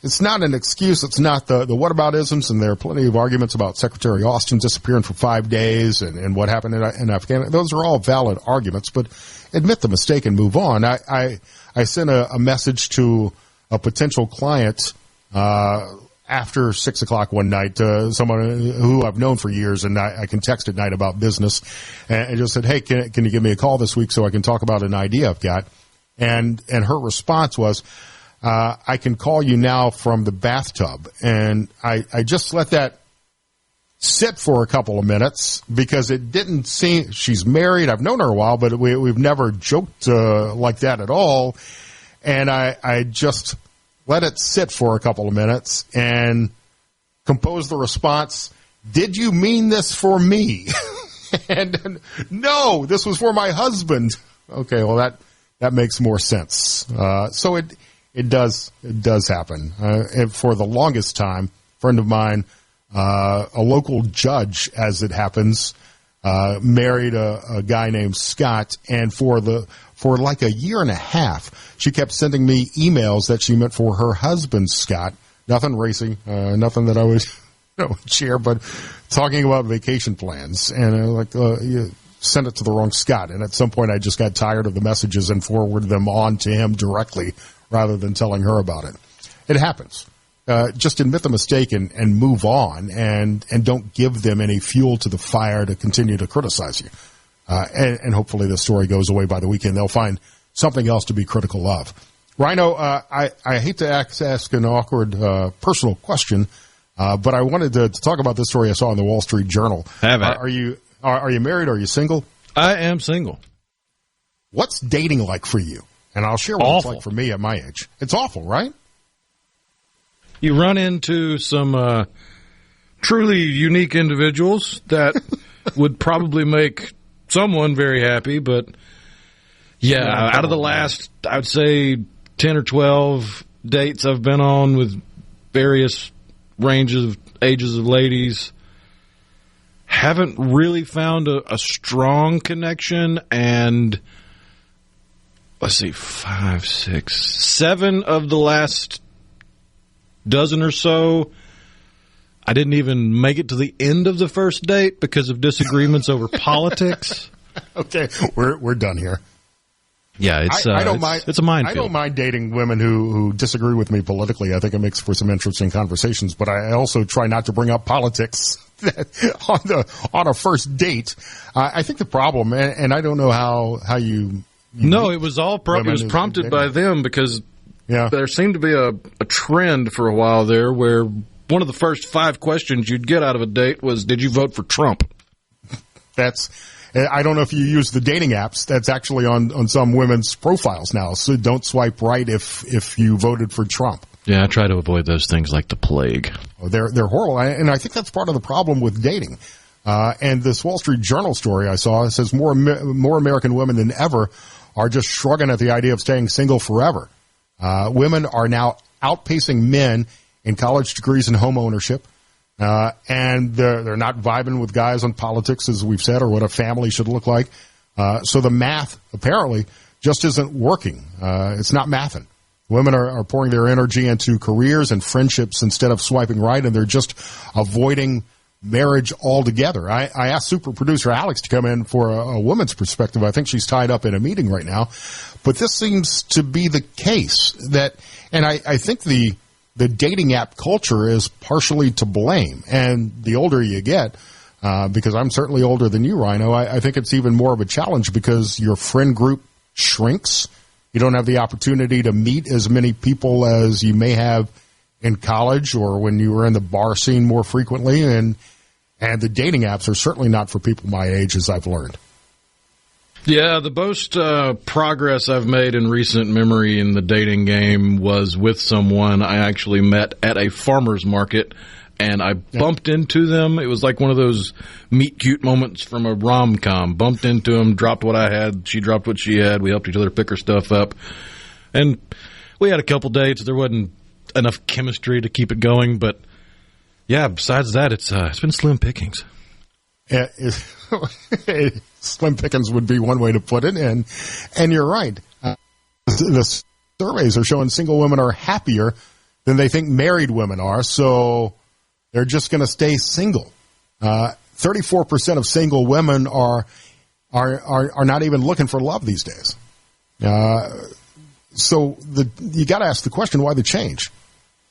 it's not an excuse. It's not the whataboutisms, and there are plenty of arguments about Secretary Austin disappearing for 5 days and what happened in Afghanistan. Those are all valid arguments, but admit the mistake and move on. I sent a message to a potential client after 6 o'clock one night, someone who I've known for years, and I can text at night about business, and just said, hey, can you give me a call this week so I can talk about an idea I've got? And her response was, I can call you now from the bathtub. And I just let that sit for a couple of minutes because it didn't seem, she's married. I've known her a while, but we've never joked like that at all. And I just let it sit for a couple of minutes and compose the response, did you mean this for me? and no, this was for my husband. Okay, well, that makes more sense. So it does happen. And for the longest time, a friend of mine, a local judge, as it happens, married a guy named Scott, and for like a year and a half, she kept sending me emails that she meant for her husband, Scott. Nothing racy, nothing that I would share, but talking about vacation plans. And you sent it to the wrong Scott. And at some point, I just got tired of the messages and forwarded them on to him directly rather than telling her about it. It happens. Just admit the mistake and move on, and don't give them any fuel to the fire to continue to criticize you. And hopefully the story goes away by the weekend. They'll find something else to be critical of. Rhino, I hate to ask an awkward personal question, but I wanted to talk about this story I saw in the Wall Street Journal. Are you married? Are you single? I am single. What's dating like for you? And I'll share what it's like for me at my age. It's awful, right? You run into some truly unique individuals that would probably make someone very happy, but out of the last, I would say 10 or 12 dates I've been on with various ranges of ages of ladies, haven't really found a strong connection. And let's see, 5, 6, 7 of the last dozen or so, I didn't even make it to the end of the first date because of disagreements over politics. Okay, we're done here. Yeah, I don't mind. It's a minefield. I don't mind dating women who disagree with me politically. I think it makes for some interesting conversations. But I also try not to bring up politics on a first date. I think the problem, and I don't know how you. No, it was all it was prompted by them because there seemed to be a trend for a while there where one of the first 5 questions you'd get out of a date was, "Did you vote for Trump?" I don't know if you use the dating apps. That's actually on some women's profiles now. So don't swipe right if you voted for Trump. Yeah, I try to avoid those things like the plague. Oh, they're horrible, and I think that's part of the problem with dating. And this Wall Street Journal story I saw says more American women than ever are just shrugging at the idea of staying single forever. Women are now outpacing men in college degrees and home ownership. And they're not vibing with guys on politics, as we've said, or what a family should look like. So the math, apparently, just isn't working. It's not mathing. Women are pouring their energy into careers and friendships instead of swiping right, and they're just avoiding marriage altogether. I asked super producer Alex to come in for a woman's perspective. I think she's tied up in a meeting right now. But this seems to be the case. And I think the dating app culture is partially to blame. And the older you get, because I'm certainly older than you, Rhino, I think it's even more of a challenge because your friend group shrinks. You don't have the opportunity to meet as many people as you may have in college or when you were in the bar scene more frequently. And the dating apps are certainly not for people my age, as I've learned. Yeah, the most progress I've made in recent memory in the dating game was with someone I actually met at a farmer's market, and I bumped into them. It was like one of those meet-cute moments from a rom-com. Bumped into them, dropped what I had, she dropped what she had. We helped each other pick her stuff up. And we had a couple dates. There wasn't enough chemistry to keep it going, but yeah, besides that, it's been slim pickings. Yeah, slim pickings would be one way to put it, and you're right. The surveys are showing single women are happier than they think married women are, so they're just going to stay single. 34% of single women are not even looking for love these days. So you got to ask the question: why the change?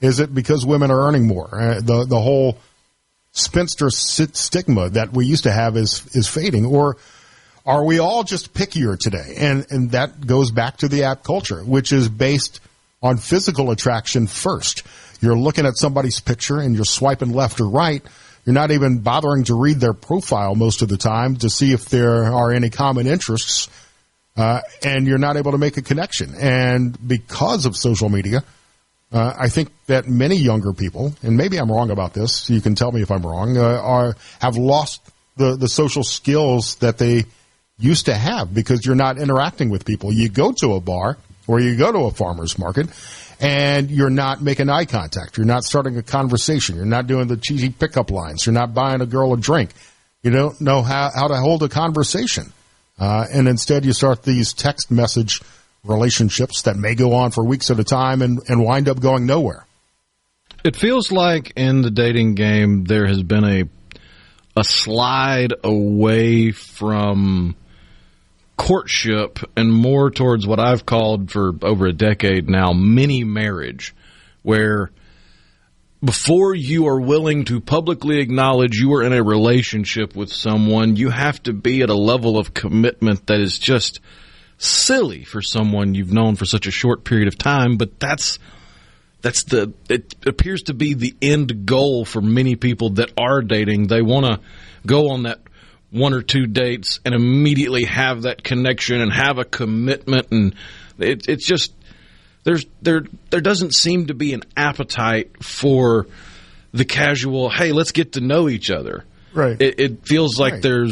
Is it because women are earning more? The whole spinster stigma that we used to have is fading, or are we all just pickier today? And that goes back to the app culture, which is based on physical attraction first. You're looking at somebody's picture and you're swiping left or right. You're not even bothering to read their profile most of the time to see if there are any common interests, and you're not able to make a connection. And because of social media, I think that many younger people, and maybe I'm wrong about this, you can tell me if I'm wrong, have lost the social skills that they used to have because you're not interacting with people. You go to a bar or you go to a farmer's market and you're not making eye contact. You're not starting a conversation. You're not doing the cheesy pickup lines. You're not buying a girl a drink. You don't know how to hold a conversation. And instead you start these text message relationships that may go on for weeks at a time and wind up going nowhere. It feels like in the dating game there has been a slide away from courtship and more towards what I've called for over a decade now mini marriage, where before you are willing to publicly acknowledge you are in a relationship with someone, you have to be at a level of commitment that is just silly for someone you've known for such a short period of time. But it appears to be the end goal for many people that are dating. They want to go on that one or two dates and immediately have that connection and have a commitment, and it's just there doesn't seem to be an appetite for the casual, hey, let's get to know each other. Right. It feels like there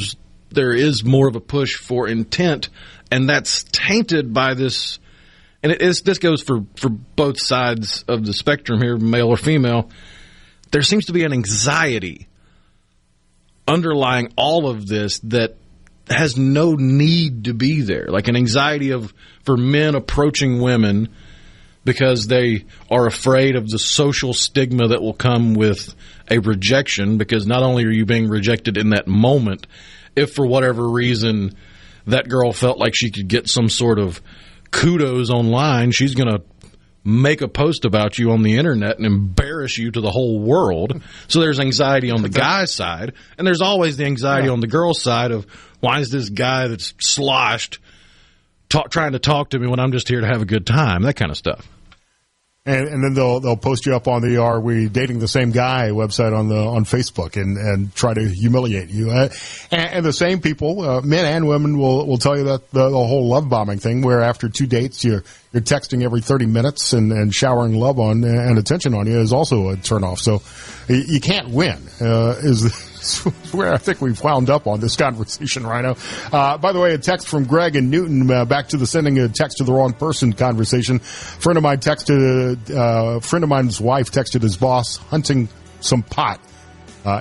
is more of a push for intent, and that's tainted by this. And this goes for both sides of the spectrum here, male or female. There seems to be an anxiety underlying all of this that has no need to be there, like an anxiety for men approaching women because they are afraid of the social stigma that will come with a rejection, because not only are you being rejected in that moment, if for whatever reason that girl felt like she could get some sort of kudos online, she's going to make a post about you on the internet and embarrass you to the whole world. So there's anxiety on the guy's side, and there's always the anxiety on the girl's side of, why is this guy that's sloshed trying to talk to me when I'm just here to have a good time, that kind of stuff. And then they'll post you up on the "Are We Dating the Same Guy" website on Facebook and try to humiliate you. And the same people, men and women, will tell you that the whole love bombing thing, where after 2 dates you're texting every 30 minutes and showering love on and attention on you, is also a turnoff. So you can't win. Is where I think we've wound up on this conversation, Rhino. By the way, a text from Greg and Newton, back to the sending a text to the wrong person conversation. Friend of mine's wife texted his boss, hunting some pot.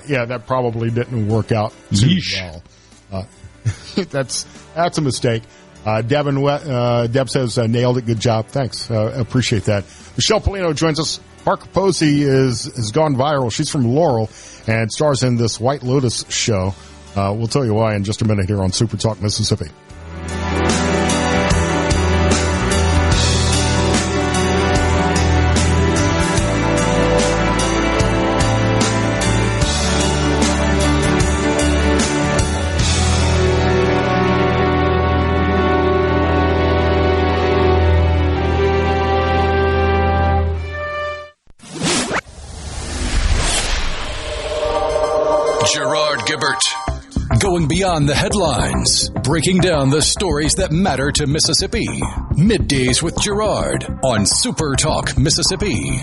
Yeah, that probably didn't work out too well. That's a mistake. Deb says, nailed it. Good job. Thanks. Appreciate that. Michelle Polino joins us. Parker Posey has gone viral. She's from Laurel and stars in this White Lotus show. We'll tell you why in just a minute here on Super Talk Mississippi. Gerard Gibert. Going beyond the headlines, breaking down the stories that matter to Mississippi. Middays with Gerard on Super Talk Mississippi.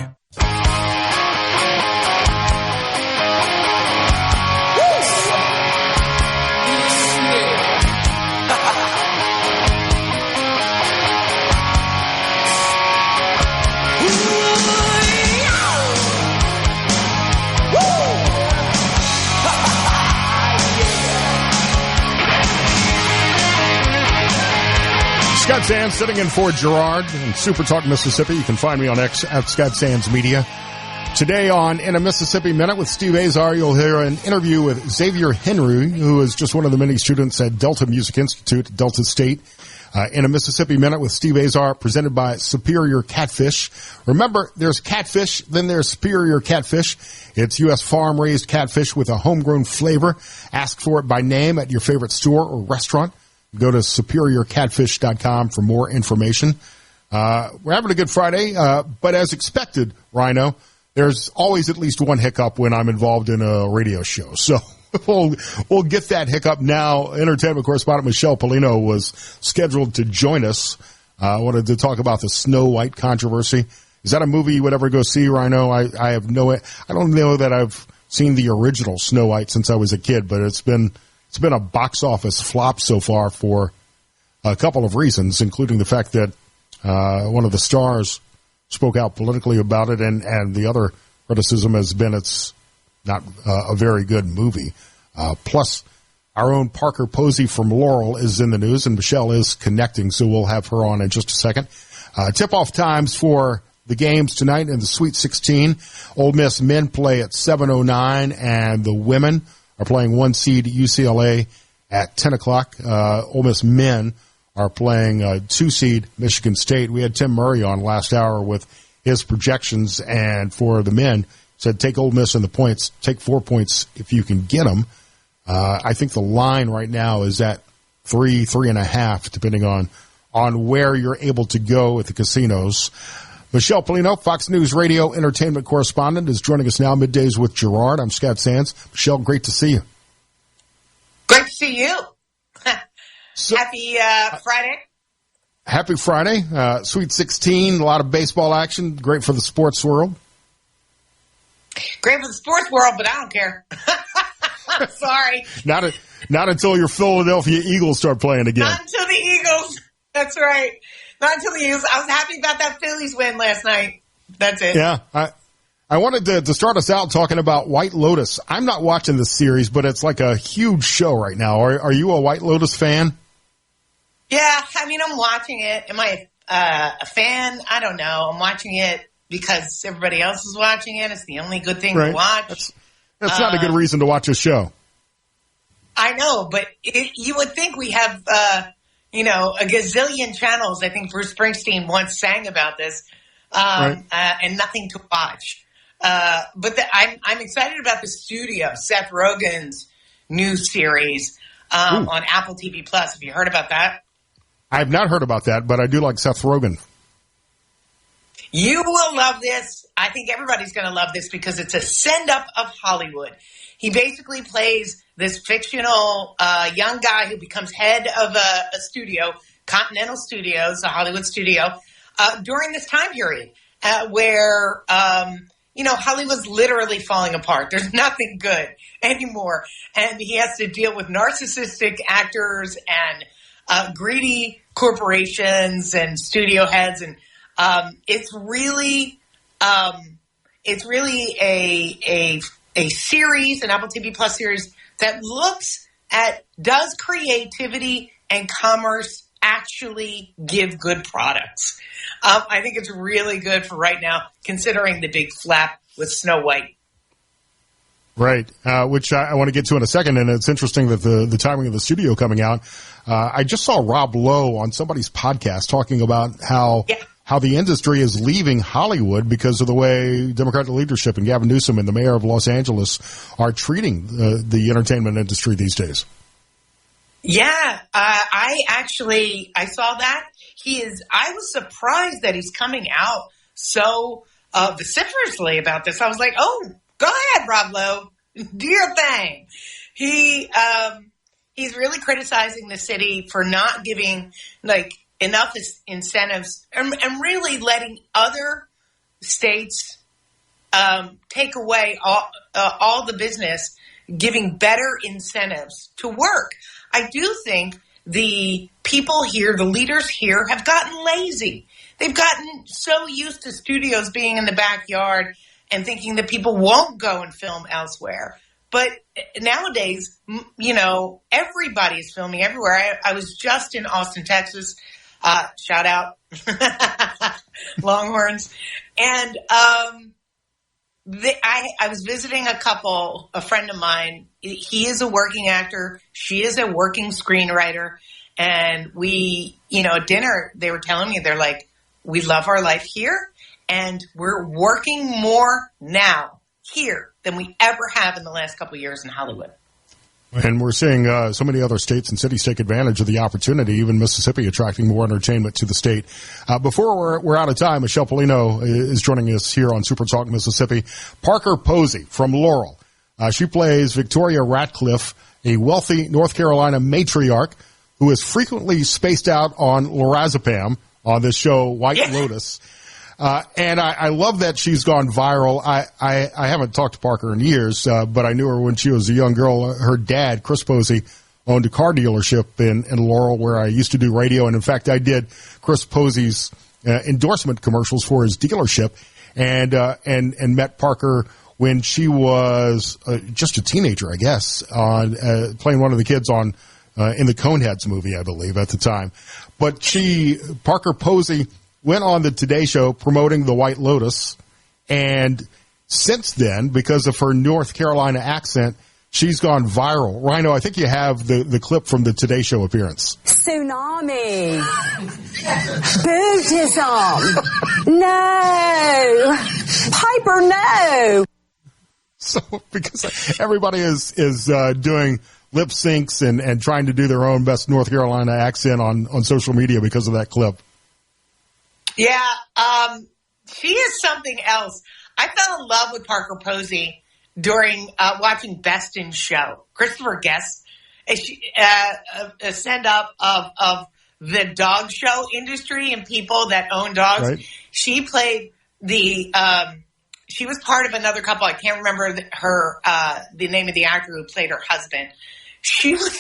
Scott Sands sitting in for Gerard in Super Talk Mississippi. You can find me on X at Scott Sands Media. Today on In a Mississippi Minute with Steve Azar, you'll hear an interview with Xavier Henry, who is just one of the many students at Delta Music Institute at Delta State. In a Mississippi Minute with Steve Azar, presented by Superior Catfish. Remember, there's catfish, then there's Superior Catfish. It's U.S. farm-raised catfish with a homegrown flavor. Ask for it by name at your favorite store or restaurant. Go to superiorcatfish.com for more information. We're having a good Friday, but as expected, Rhino, there's always at least one hiccup when I'm involved in a radio show. So we'll get that hiccup now. Entertainment correspondent Michelle Polino was scheduled to join us. I wanted to talk about the Snow White controversy. Is that a movie you would ever go see, Rhino? I don't know that I've seen the original Snow White since I was a kid, but it's been a box office flop so far for a couple of reasons, including the fact that one of the stars spoke out politically about it, and the other criticism has been it's not a very good movie. Plus, our own Parker Posey from Laurel is in the news, and Michelle is connecting, so we'll have her on in just a second. Tip-off times for the games tonight in the Sweet 16. Ole Miss men play at 7:09, and the women are playing 1 seed UCLA at 10 o'clock. Ole Miss men are playing 2 seed Michigan State. We had Tim Murray on last hour with his projections, and for the men, said take Ole Miss in the points, take 4 points if you can get them. I think the line right now is at 3.5, depending on where you're able to go at the casinos. Michelle Polino, Fox News Radio entertainment correspondent, is joining us now, Middays with Gerard. I'm Scott Sands. Michelle, great to see you. Great to see you. Happy Friday. Happy Friday. Sweet 16, a lot of baseball action. Great for the sports world. Great for the sports world, but I don't care. Sorry. Not until your Philadelphia Eagles start playing again. Not until the Eagles. That's right. Not until the Eagles. I was happy about that Phillies win last night. That's it. Yeah. I wanted to start us out talking about White Lotus. I'm not watching this series, but it's like a huge show right now. Are you a White Lotus fan? Yeah. I mean, I'm watching it. Am I a fan? I don't know. I'm watching it because everybody else is watching it. It's the only good thing to watch. That's not a good reason to watch a show. I know, but you would think we have, a gazillion channels. I think Bruce Springsteen once sang about this, and nothing to watch. But I'm excited about the studio, Seth Rogen's new series on Apple TV Plus. Have you heard about that? I have not heard about that, but I do like Seth Rogen. You will love this. I think everybody's going to love this because it's a send-up of Hollywood. He basically plays this fictional young guy who becomes head of a studio, Continental Studios, a Hollywood studio, during this time period where Hollywood's literally falling apart. There's nothing good anymore. And he has to deal with narcissistic actors and greedy corporations and studio heads. And it's really a series, an Apple TV Plus series that looks at, does creativity and commerce actually give good products? I think it's really good for right now, considering the big flap with Snow White. Right, which I want to get to in a second, and it's interesting that the timing of the studio coming out. I just saw Rob Lowe on somebody's podcast talking about how the industry is leaving Hollywood because of the way Democratic leadership and Gavin Newsom and the mayor of Los Angeles are treating the entertainment industry these days. Yeah, I saw that. I was surprised that he's coming out so vociferously about this. I was like, oh, go ahead, Rob Lowe, do your thing. He's really criticizing the city for not giving enough incentives and really letting other states take away all the business, giving better incentives to work. I do think the people here, the leaders here, have gotten lazy. They've gotten so used to studios being in the backyard and thinking that people won't go and film elsewhere. But nowadays, everybody is filming everywhere. I was just in Austin, Texas. Shout out Longhorns. And I was visiting a friend of mine. He is a working actor. She is a working screenwriter. And we, at dinner, they were telling me, they're like, we love our life here. And we're working more now here than we ever have in the last couple of years in Hollywood. And we're seeing so many other states and cities take advantage of the opportunity, even Mississippi attracting more entertainment to the state. Before we're out of time, Michelle Polino is joining us here on SuperTalk Mississippi. Parker Posey from Laurel. She plays Victoria Ratcliffe, a wealthy North Carolina matriarch who is frequently spaced out on lorazepam on this show, White Lotus. And I love that she's gone viral. I haven't talked to Parker in years, but I knew her when she was a young girl. Her dad, Chris Posey, owned a car dealership in Laurel where I used to do radio. And in fact, I did Chris Posey's endorsement commercials for his dealership and met Parker when she was just a teenager, I guess, on playing one of the kids on in the Coneheads movie, I believe, at the time. But Parker Posey went on the Today Show promoting the White Lotus, and since then, because of her North Carolina accent, she's gone viral. Rhino, I think you have the clip from the Today Show appearance. Tsunami. Buddhism. No. Piper, no. So, because everybody is doing lip syncs and trying to do their own best North Carolina accent on social media because of that clip. Yeah, she is something else. I fell in love with Parker Posey during watching Best in Show. Christopher Guest, a send-up of the dog show industry and people that own dogs. Right. She played she was part of another couple. I can't remember the name of the actor who played her husband. She was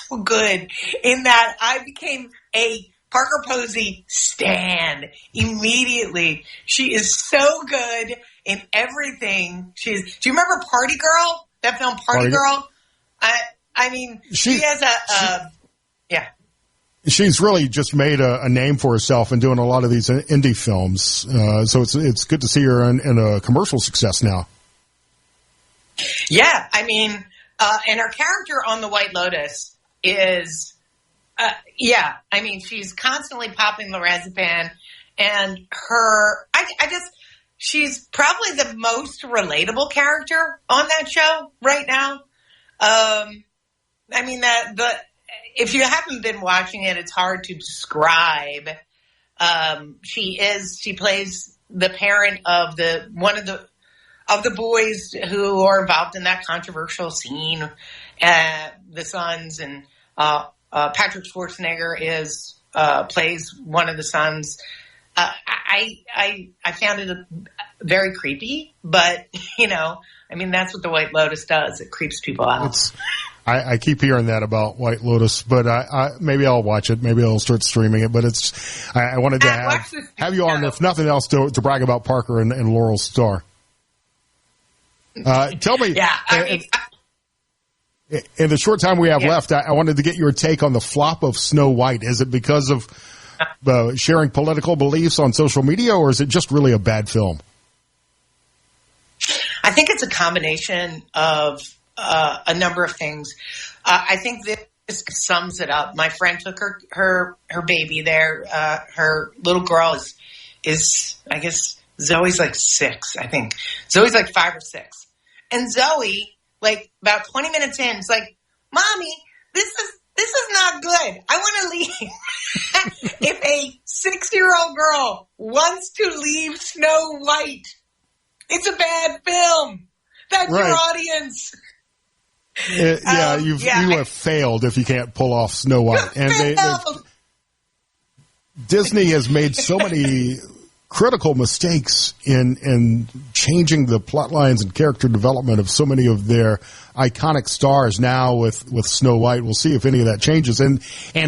so good in that I became a Parker Posey stan immediely. She is so good in everything. Do you remember Party Girl? That film Party Girl? I mean, she has yeah. She's really just made a name for herself and doing a lot of these indie films. So it's good to see her in a commercial success now. Yeah, I mean, and her character on The White Lotus is, I mean, she's constantly popping lorazepam, and she's probably the most relatable character on that show right now. I mean, if you haven't been watching it, it's hard to describe. She plays the parent of one of the boys who are involved in that controversial scene, the sons, and Patrick Schwarzenegger plays one of the sons. I found it very creepy, but, I mean, that's what the White Lotus does. It creeps people out. I keep hearing that about White Lotus, but maybe I'll watch it. Maybe I'll start streaming it. But I wanted to have you on, if nothing else, to brag about Parker and Laurel's star. Tell me, in the short time we have left, I wanted to get your take on the flop of Snow White. Is it because of sharing political beliefs on social media, or is it just really a bad film? I think it's a combination of a number of things. I think this sums it up. My friend took her baby there. Her little girl is I guess Zoe's like 6. I think Zoe's like 5 or 6, and Zoe, like about 20 minutes in, is like, "Mommy, this is not good. I want to leave." If a 6-year-old girl wants to leave Snow White, it's a bad film. That's your audience. You have failed if you can't pull off Snow White. And Disney has made so many critical mistakes in changing the plot lines and character development of so many of their iconic stars now with Snow White. We'll see if any of that changes. And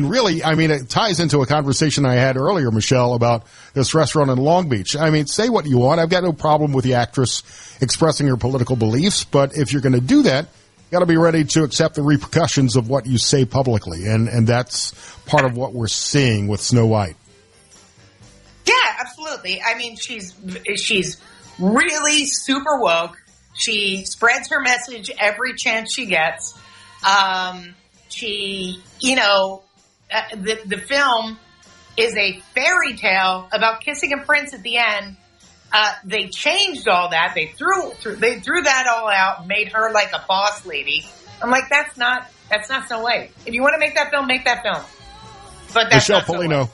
really, I mean, it ties into a conversation I had earlier, Michelle, about this restaurant in Long Beach. I mean, say what you want. I've got no problem with the actress expressing her political beliefs, but if you're going to do that, you got to be ready to accept the repercussions of what you say publicly. And that's part of what we're seeing with Snow White. Yeah, absolutely. I mean, she's really super woke. She spreads her message every chance she gets. The film is a fairy tale about kissing a prince at the end. They changed all that. They threw that all out and made her like a boss lady. I'm like, that's not Snow White. If you want to make that film, make that film. But that's Michelle Polino.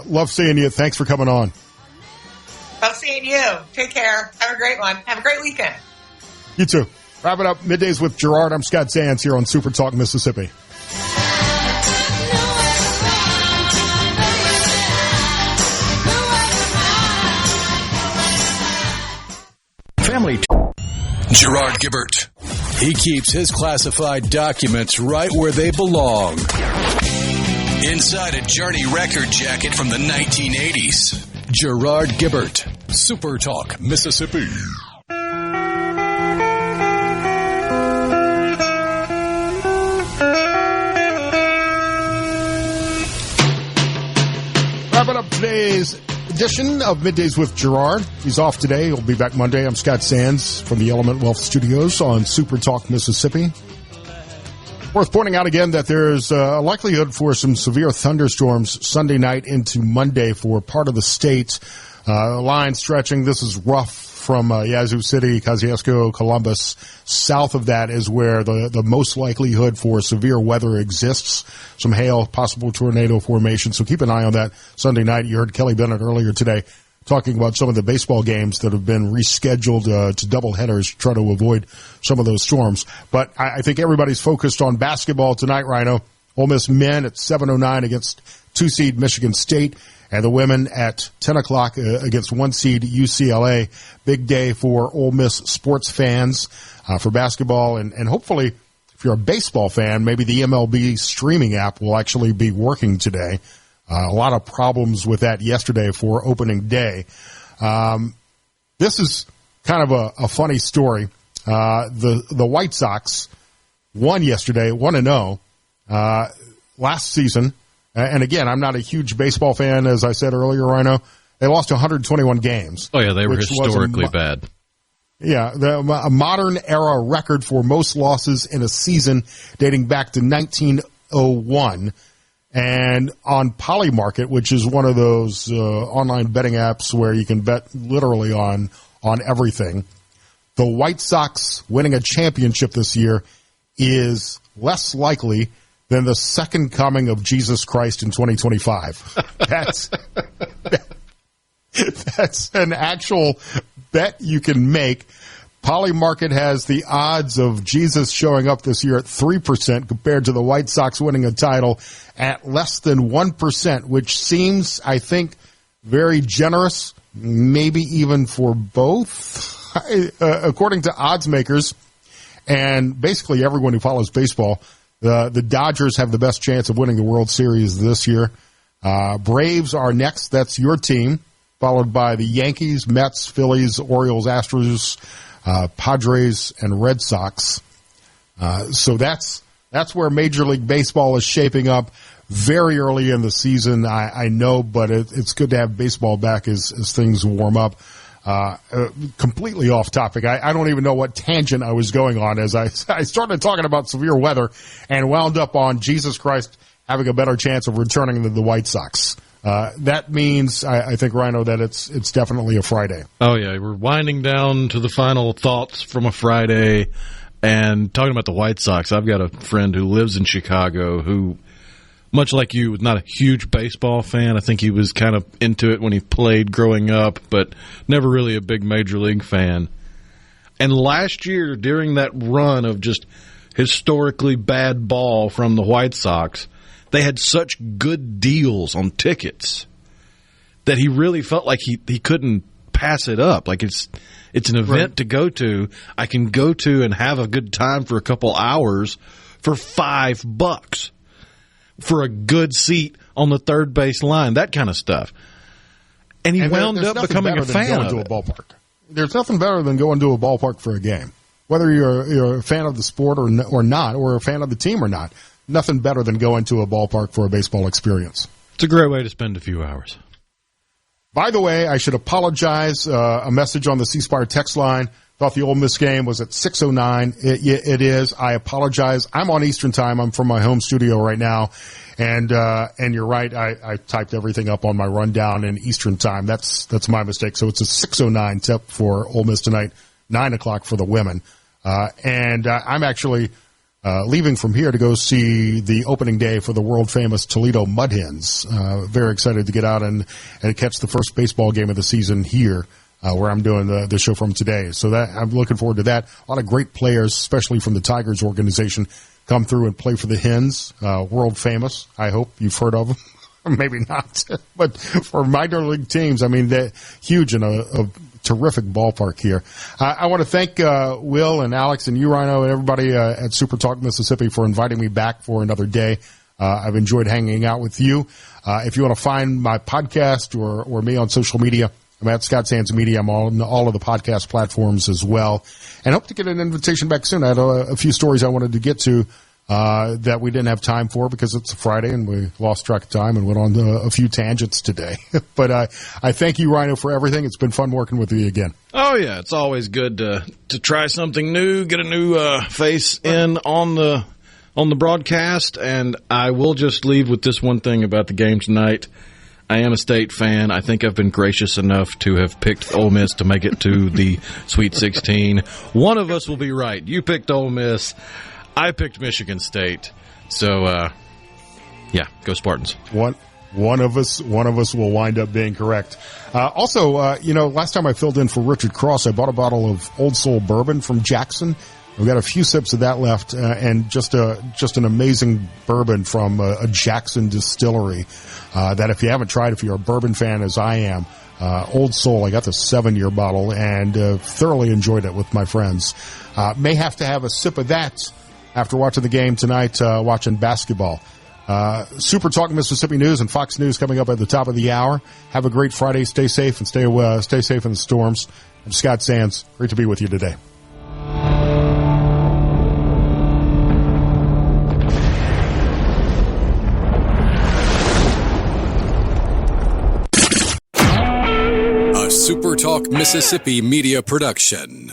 Love seeing you. Thanks for coming on. Love seeing you. Take care. Have a great one. Have a great weekend. You too. Wrap it up. Middays with Gerard. I'm Scott Sands here on SuperTalk Mississippi. Family. Gerard Gibert. He keeps his classified documents right where they belong. Inside a Journey record jacket from the 1980s. Gerard Gibert. SuperTalk, Mississippi. Wrapping up today's edition of Middays with Gerard. He's off today. He'll be back Monday. I'm Scott Sands from the Element Wealth Studios on SuperTalk, Mississippi. Worth pointing out again that there's a likelihood for some severe thunderstorms Sunday night into Monday for part of the state. Line stretching. This is rough from Yazoo City, Kosciuszko, Columbus. South of that is where the most likelihood for severe weather exists. Some hail, possible tornado formation. So keep an eye on that Sunday night. You heard Kelly Bennett earlier today talking about some of the baseball games that have been rescheduled to doubleheaders to try to avoid some of those storms. But I think everybody's focused on basketball tonight, Rhino. Ole Miss men at 7:09 against 2-seed Michigan State, and the women at 10 o'clock against 1-seed UCLA. Big day for Ole Miss sports fans for basketball, and hopefully, if you're a baseball fan, maybe the MLB streaming app will actually be working today. A lot of problems with that yesterday for opening day. This is kind of a funny story. The White Sox won yesterday, 1-0 last season. And again, I'm not a huge baseball fan, as I said earlier, Rhino. They lost 121 games. Oh, yeah, they were historically bad. Yeah, a modern era record for most losses in a season dating back to 1901. And on Polymarket, which is one of those online betting apps where you can bet literally on everything, the White Sox winning a championship this year is less likely than the second coming of Jesus Christ in 2025. That's an actual bet you can make. Polymarket has the odds of Jesus showing up this year at 3% compared to the White Sox winning a title at less than 1%, which seems, I think, very generous maybe even for both. According to odds makers and basically everyone who follows baseball, the Dodgers have the best chance of winning the World Series this year. Braves are next. That's your team, followed by the Yankees, Mets, Phillies, Orioles, Astros, Padres, and Red Sox. So that's where Major League Baseball is shaping up very early in the season. I know, but it's good to have baseball back as things warm up. Completely off topic. I don't even know what tangent I was going on as I started talking about severe weather and wound up on Jesus Christ having a better chance of returning than the White Sox. That means, I think, Rhino, that it's definitely a Friday. Oh, yeah. We're winding down to the final thoughts from a Friday. And talking about the White Sox, I've got a friend who lives in Chicago who, much like you, was not a huge baseball fan. I think he was kind of into it when he played growing up, but never really a big Major League fan. And last year, during that run of just historically bad ball from the White Sox, they had such good deals on tickets that he really felt like he couldn't pass it up. Like it's an event to go to. I can go to and have a good time for a couple hours for $5 for a good seat on the third base line, that kind of stuff. And he wound up becoming a fan of it. There's nothing better than going to a ballpark for a game. Whether you're a fan of the sport or not, or a fan of the team or not, nothing better than going to a ballpark for a baseball experience. It's a great way to spend a few hours. By the way, I should apologize. A message on the C Spire text line. Thought the Ole Miss game was at 6:09. It is. I apologize. I'm on Eastern time. I'm from my home studio right now. And you're right. I typed everything up on my rundown in Eastern time. That's my mistake. So it's a 6:09 tip for Ole Miss tonight, 9 o'clock for the women. I'm actually leaving from here to go see the opening day for the world-famous Toledo Mud Hens. Very excited to get out and catch the first baseball game of the season here, where I'm doing the show from today. So I'm looking forward to that. A lot of great players, especially from the Tigers organization, come through and play for the Hens. World-famous, I hope you've heard of them. Maybe not. But for minor league teams, I mean, they're huge in a terrific ballpark here. I want to thank Will and Alex and you, Rhino, and everybody at SuperTalk Mississippi for inviting me back for another day. I've enjoyed hanging out with you. If you want to find my podcast or me on social media, I'm at Scott Sands Media. I'm on all of the podcast platforms as well. And hope to get an invitation back soon. I had a few stories I wanted to get to that we didn't have time for because it's a Friday and we lost track of time and went on a few tangents today. But I thank you, Rhino, for everything. It's been fun working with you again. Oh, yeah. It's always good to try something new, get a new face in on the broadcast. And I will just leave with this one thing about the game tonight. I am a State fan. I think I've been gracious enough to have picked Ole Miss to make it to the Sweet 16. One of us will be right. You picked Ole Miss. I picked Michigan State. So, yeah, go Spartans. One of us will wind up being correct. Also, last time I filled in for Richard Cross, I bought a bottle of Old Soul bourbon from Jackson. We've got a few sips of that left, and just an amazing bourbon from a Jackson distillery. That if you haven't tried, if you're a bourbon fan as I am, Old Soul, I got the 7-year bottle and thoroughly enjoyed it with my friends. May have to have a sip of that after watching the game tonight, watching basketball. Super Talk Mississippi News and Fox News coming up at the top of the hour. Have a great Friday. Stay safe and stay safe in the storms. I'm Scott Sands. Great to be with you today. SuperTalk Mississippi Media Production.